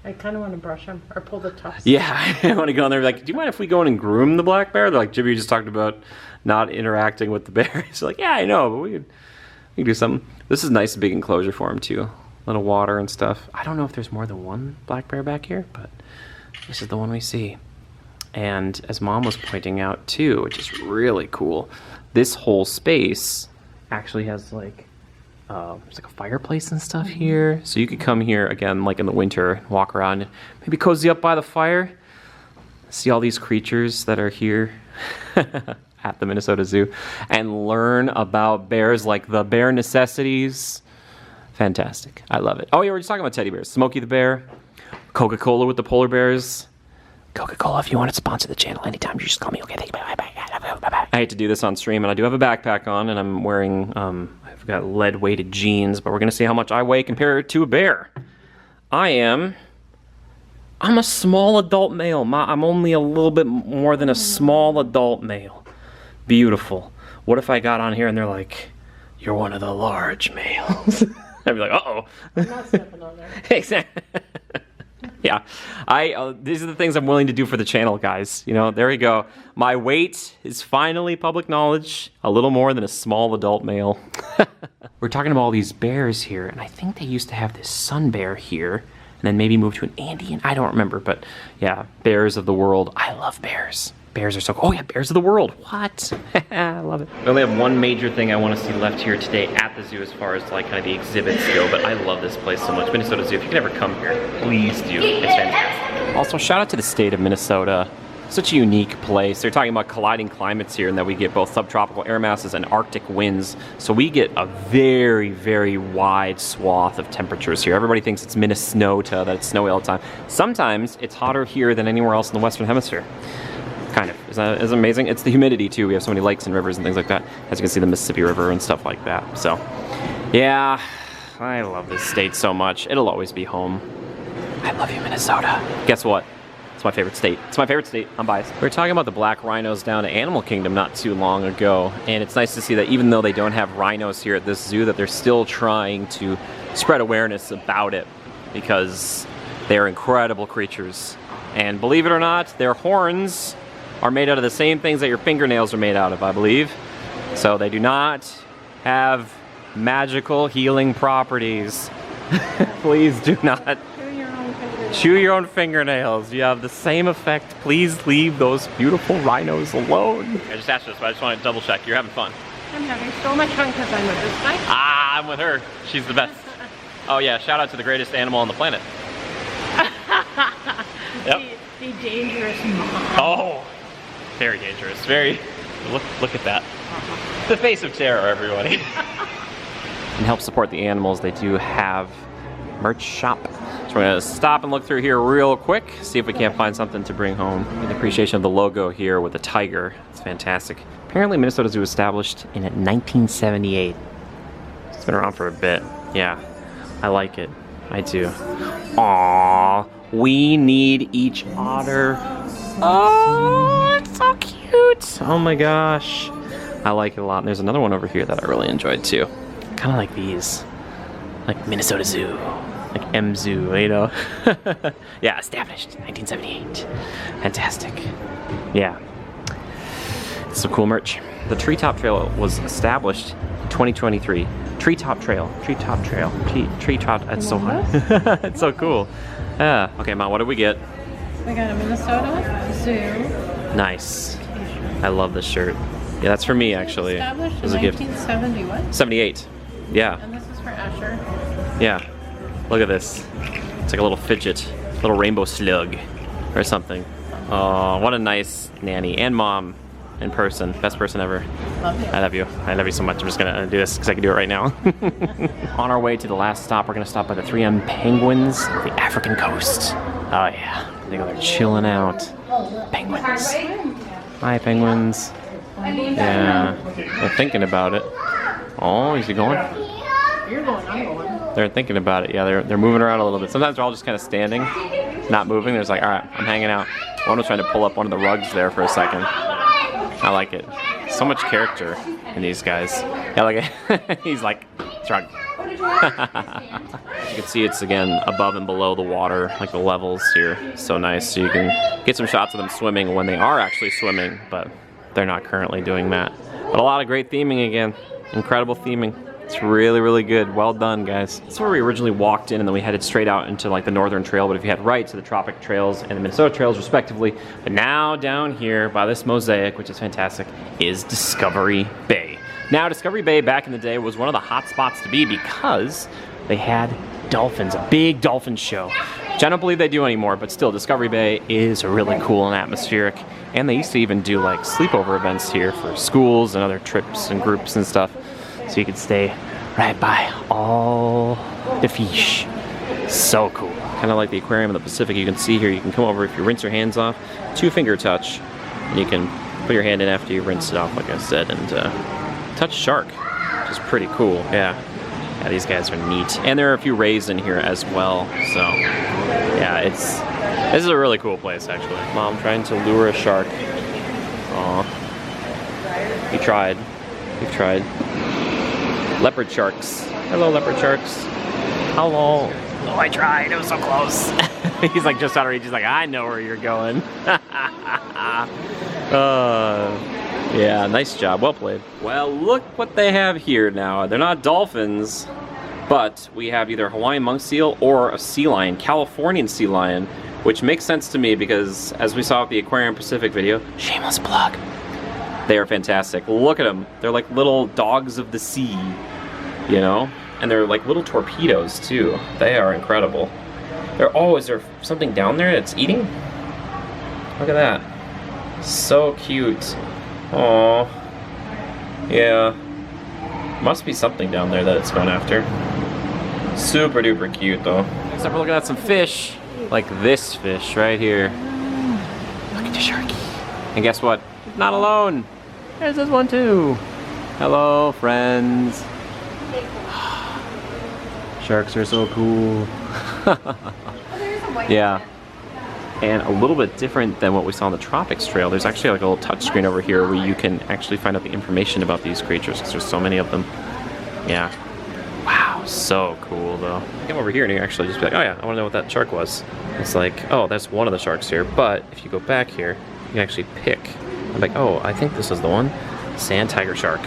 I kind of want to brush him or pull the tufts.
Yeah, I want to go in there like, do you mind if we go in and groom the black bear? They're like, Jimmy just talked about not interacting with the bear. He's like, yeah, I know, but we can do something. This is a nice big enclosure for him too. A little water and stuff. I don't know if there's more than one black bear back here, but this is the one we see. And as Mom was pointing out too, which is really cool, this whole space actually has like there's like a fireplace and stuff here, so you could come here again like in the winter, walk around, maybe cozy up by the fire, see all these creatures that are here at the Minnesota Zoo, and learn about bears, like the bear necessities. Fantastic. I love it. Oh yeah, we're just talking about teddy bears. Smokey the Bear, Coca-Cola with the polar bears. Coca-Cola, if you want to sponsor the channel anytime, you just call me. Okay, thank you. Bye-bye. I hate to do this on stream, and I do have a backpack on, and I'm wearing, I've got lead-weighted jeans, but we're going to see how much I weigh compared to a bear. I'm a small adult male. I'm only a little bit more than a small adult male. Beautiful. What if I got on here and they're like, you're one of the large males? I'd be like, uh-oh.
I'm not stepping on there.
Exactly. Yeah, these are the things I'm willing to do for the channel, guys. You know, there you go. My weight is finally public knowledge. A little more than a small adult male. We're talking about all these bears here, and I think they used to have this sun bear here, and then maybe moved to an Andean. I don't remember, but yeah, bears of the world. I love bears. Bears are so cool. Oh yeah, bears of the world. What? I love it. We only have one major thing I want to see left here today at the zoo as far as like kind of the exhibits go, but I love this place so much. Minnesota Zoo, if you can ever come here, please do. It's fantastic. Also, shout out to the state of Minnesota. Such a unique place. They're talking about colliding climates here and that we get both subtropical air masses and Arctic winds. So we get a very, very wide swath of temperatures here. Everybody thinks it's Minnesota, that it's snowy all the time. Sometimes it's hotter here than anywhere else in the Western Hemisphere. Kind of. Isn't that amazing? It's the humidity too. We have so many lakes and rivers and things like that. As you can see, the Mississippi River and stuff like that. So, yeah, I love this state so much. It'll always be home. I love you, Minnesota. Guess what? It's my favorite state. It's my favorite state. I'm biased. We were talking about the black rhinos down at Animal Kingdom not too long ago, and it's nice to see that even though they don't have rhinos here at this zoo, that they're still trying to spread awareness about it because they're incredible creatures. And believe it or not, their horns are made out of the same things that your fingernails are made out of, I believe. So they do not have magical healing properties. Please do not chew your own fingernails. You have the same effect. Please leave those beautiful rhinos alone. I just asked this, but I just wanted to double check. You're having fun.
I'm having so much fun because I'm with this guy.
Ah, I'm with her. She's the best. Oh yeah, shout out to the greatest animal on the planet. Yep.
The dangerous mom.
Oh, very dangerous. Very. Look at that. The face of terror, everybody. And help support the animals, they do have merch shop. So we're gonna stop and look through here real quick, see if we can't find something to bring home. In appreciation of the logo here with the tiger. It's fantastic. Apparently Minnesota Zoo was established in 1978. It's been around for a bit. Yeah, I like it. I do. Aww, we need each otter. Oh, it's so cute. Oh my gosh. I like it a lot. And there's another one over here that I really enjoyed too. Kind of like these. Like Minnesota Zoo. Like M Zoo, you know? Yeah, established 1978. Fantastic. Yeah. Some cool merch. The Treetop Trail was established in 2023. Treetop Trail. Treetop Trail. Treetop. That's so hard. It's so cool. Yeah. Okay, Mom, what did we get?
We got a Minnesota Zoo.
Nice. I love this shirt. Yeah, that's for me actually.
Established
It was
in
a gift.
1970 what?
78. Yeah.
And this is for Asher.
Yeah. Look at this. It's like a little fidget, little rainbow slug or something. Oh, what a nice nanny and mom. in person. Best person ever.
Love you.
I love you. I love you so much. I'm just gonna do this because I can do it right now. On our way to the last stop, we're gonna stop by the 3M Penguins of the African coast. Oh yeah, they're chilling out. Penguins. Hi, penguins. Yeah, they're thinking about it. Oh, is he going?
You're going, I'm going.
They're thinking about it. Yeah, they're moving around a little bit. Sometimes they're all just kind of standing, not moving. They're just like, all right, I'm hanging out. One was trying to pull up one of the rugs there for a second. I like it. So much character in these guys. Yeah, like he's like, shrug. You can see it's again above and below the water, like the levels here. So nice. So you can get some shots of them swimming when they are actually swimming, but they're not currently doing that. But a lot of great theming again. Incredible theming. It's really, really good. Well done, guys. That's where we originally walked in, and then we headed straight out into like the northern trail, but if you head right to the Tropic Trails and the Minnesota Trails, respectively. But now down here by this mosaic, which is fantastic, is Discovery Bay. Now, Discovery Bay back in the day was one of the hot spots to be because they had dolphins, a big dolphin show, which I don't believe they do anymore, but still, Discovery Bay is really cool and atmospheric. And they used to even do like sleepover events here for schools and other trips and groups and stuff. So you could stay right by all the fish. So cool. Kind of like the aquarium in the Pacific. You can see here, you can come over if you rinse your hands off, 2-finger touch, and you can put your hand in after you rinse it off, like I said, and touch shark, which is pretty cool. Yeah, these guys are neat. And there are a few rays in here as well. So yeah, this is a really cool place actually. Mom trying to lure a shark. Aw. You tried. You've tried. Leopard sharks. Hello, leopard sharks. Hello. Oh, I tried. It was so close. He's like just out of reach. He's like, I know where you're going. Yeah, nice job. Well played. Well, look what they have here now. They're not dolphins, but we have either Hawaiian monk seal or a sea lion, Californian sea lion, which makes sense to me because as we saw with the Aquarium Pacific video, shameless plug, they are fantastic. Look at them. They're like little dogs of the sea, you know? And they're like little torpedoes too. They are incredible. Is there something down there that's eating? Look at that. So cute. Aww. Yeah. Must be something down there that it's going after. Super duper cute though. Next up we're looking at some fish. Like this fish right here. Look at the sharky. And guess what? It's not alone. There's this one too. Hello, friends. Sharks are so cool. Yeah. And a little bit different than what we saw on the Tropics Trail. There's actually like a little touch screen over here where you can actually find out the information about these creatures because there's so many of them. Yeah. Wow, so cool though. Come over here and you actually just be like, oh yeah, I want to know what that shark was. It's like, oh, that's one of the sharks here. But if you go back here, you can actually pick. I'm like, oh, I think this is the one. Sand tiger shark.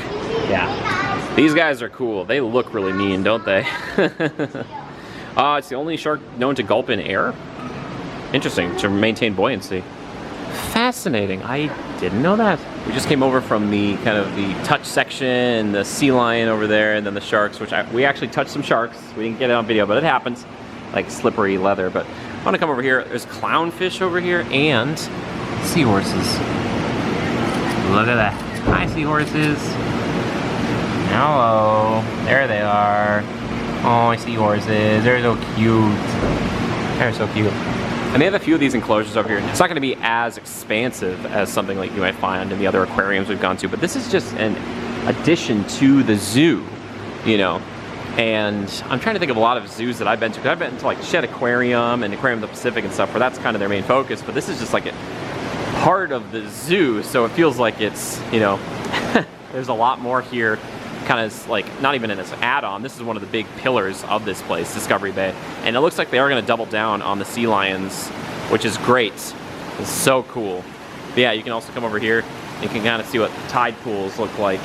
Yeah. These guys are cool. They look really mean, don't they? It's the only shark known to gulp in air. Interesting, to maintain buoyancy. Fascinating. I didn't know that. We just came over from the kind of the touch section, the sea lion over there, and then the sharks, which we actually touched some sharks. We didn't get it on video, but it happens. Like slippery leather. But I want to come over here. There's clownfish over here and seahorses. Look at that. Hi, seahorses. Hello. There they are. Oh, seahorses. They're so cute. They're so cute. And they have a few of these enclosures over here. It's not going to be as expansive as something like you might find in the other aquariums we've gone to, but this is just an addition to the zoo, you know. And I'm trying to think of a lot of zoos that I've been to. Because I've been to like Shed Aquarium and Aquarium of the Pacific and stuff, where that's kind of their main focus. But this is just like a part of the zoo, so it feels like it's, you know, there's a lot more here. Kind of like not even in this add-on. This is one of the big pillars of this place, Discovery Bay, and it looks like they are going to double down on the sea lions, which is great. It's so cool. But yeah, you can also come over here. You can kind of see what tide pools look like,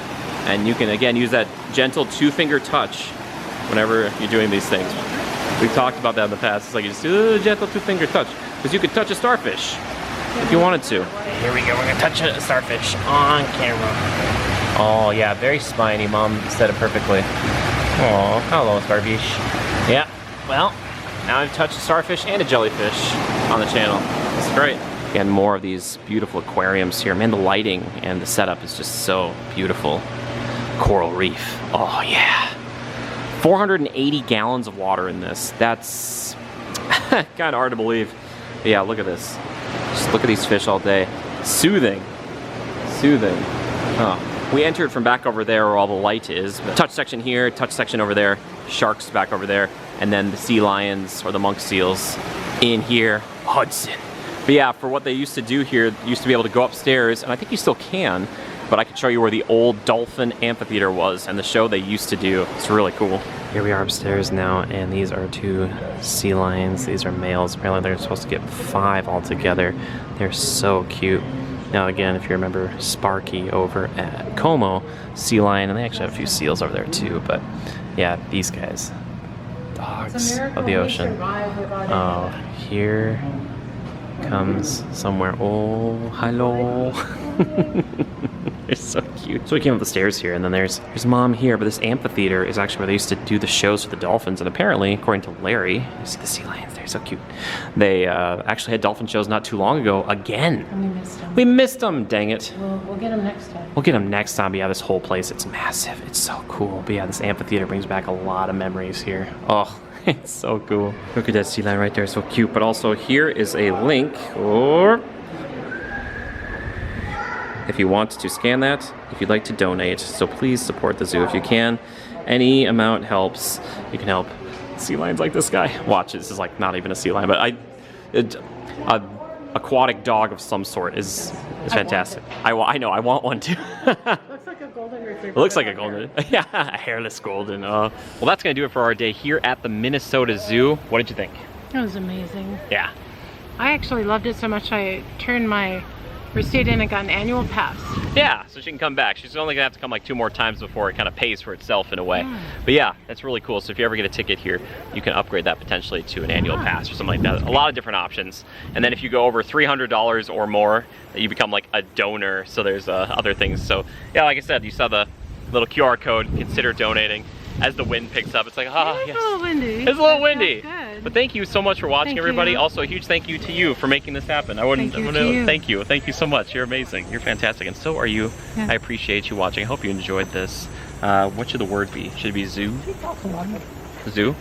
and you can again use that gentle 2-finger touch whenever you're doing these things. We've talked about that in the past. It's like you just do a gentle 2-finger touch because you could touch a starfish if you wanted to. Here we go. We're gonna touch a starfish on camera. Oh yeah, very spiny. Mom said it perfectly. Oh, hello starfish. Yeah, well, now I've touched a starfish and a jellyfish on the channel. It's great. Again, more of these beautiful aquariums here. Man, the lighting and the setup is just so beautiful. Coral reef. Oh yeah. 480 gallons of water in this. That's kind of hard to believe. But yeah, look at this. Just look at these fish all day. Soothing. Soothing. Oh. We entered from back over there where all the light is. Touch section here, touch section over there, sharks back over there, and then the sea lions or the monk seals in here. Hudson. But yeah, for what they used to do here, you used to be able to go upstairs, and I think you still can, but I could show you where the old dolphin amphitheater was and the show they used to do. It's really cool. Here we are upstairs now, and these are 2 sea lions. These are males. Apparently they're supposed to get 5 altogether. They're so cute. Now again, if you remember Sparky over at Como, sea lion, and they actually have a few seals over there too, but yeah, these guys, dogs of the ocean. Oh, here comes somewhere. Oh, hello. They're so cute. So we came up the stairs here, and then there's Mom here, but this amphitheater is actually where they used to do the shows for the dolphins, and apparently, according to Larry, you see the sea lions, they're so cute. They actually had dolphin shows not too long ago, again.
And we missed them.
We missed them, dang it.
We'll get them next time.
We'll get them next time, but yeah, this whole place, it's massive. It's so cool. But yeah, this amphitheater brings back a lot of memories here. Oh, it's so cool. Look at that sea lion right there, so cute. But also here is a link, or if you want to scan that, if you'd like to donate. So please support the zoo if you can. Any amount helps. You can help sea lions like this guy. Watch, this is like not even a sea lion, but aquatic dog of some sort is fantastic. I know, I want one too.
Looks like a golden retriever.
It looks like a golden, yeah, a hairless golden. Well, that's gonna do it for our day here at the Minnesota Zoo. What did you think?
It was amazing.
Yeah.
I actually loved it so much I turned my receipt in and got an annual pass.
Yeah, so she can come back. She's only gonna have to come like 2 more times before it kind of pays for itself in a way.
Yeah.
But yeah, that's really cool. So if you ever get a ticket here, you can upgrade that potentially to an annual pass or something like that. A lot of different options. And then if you go over $300 or more, you become like a donor. So there's other things. So yeah, like I said, you saw the little QR code, consider donating. As the wind picks up, it's like, ah, yes.
It's a little windy.
It's a little windy.
Good.
But thank you so much for watching,
Thank
everybody.
you.
Also, a huge thank you to you for making this happen. Thank you. Thank you so much. You're amazing. You're fantastic. And so are you.
Yeah.
I appreciate you watching. I hope you enjoyed this. What should the word be? Should it be zoo? Zoo?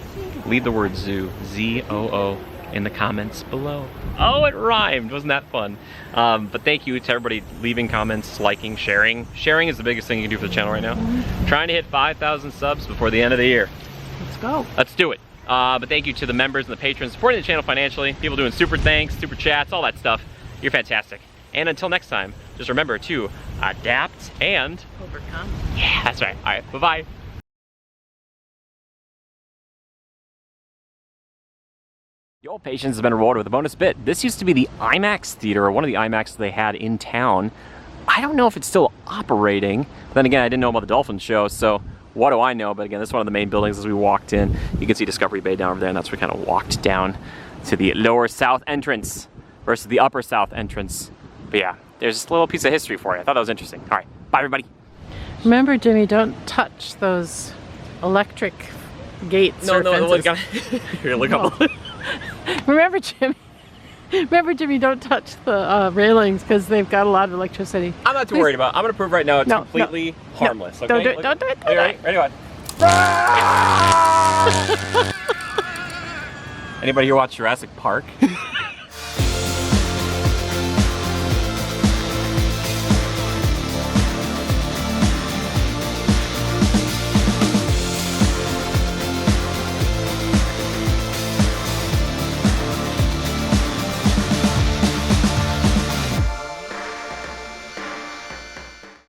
Leave the word zoo. Z-O-O in the comments below. Oh, it rhymed. Wasn't that fun? But thank you to everybody leaving comments, liking, sharing. Sharing is the biggest thing you can do for the channel right now. Trying to hit 5,000 subs before the end of the year.
Let's go.
Let's do it. But thank you to the members and the patrons supporting the channel financially. People doing super thanks, super chats, all that stuff. You're fantastic. And until next time, just remember to adapt and
Overcome.
yeah, that's right. All right, bye-bye. Your patience has been rewarded with a bonus bit. This used to be the IMAX theater, or one of the IMAX they had in town. I don't know if it's still operating. But then again, I didn't know about the dolphin show, so what do I know? But again, this is one of the main buildings as we walked in. You can see Discovery Bay down over there, and that's where we kind of walked down to the lower south entrance versus the upper south entrance. But yeah, there's just a little piece of history for you. I thought that was interesting. All right, bye everybody.
Remember, Jimmy, don't touch those electric gates or fences.
Here, look up.
Remember, Jimmy, don't touch the railings because they've got a lot of electricity.
I'm not too worried about it. I'm going to prove right now it's completely harmless. Okay?
Don't do it. Don't do it.
Are you ready? Ready, one. Anybody here watch Jurassic Park?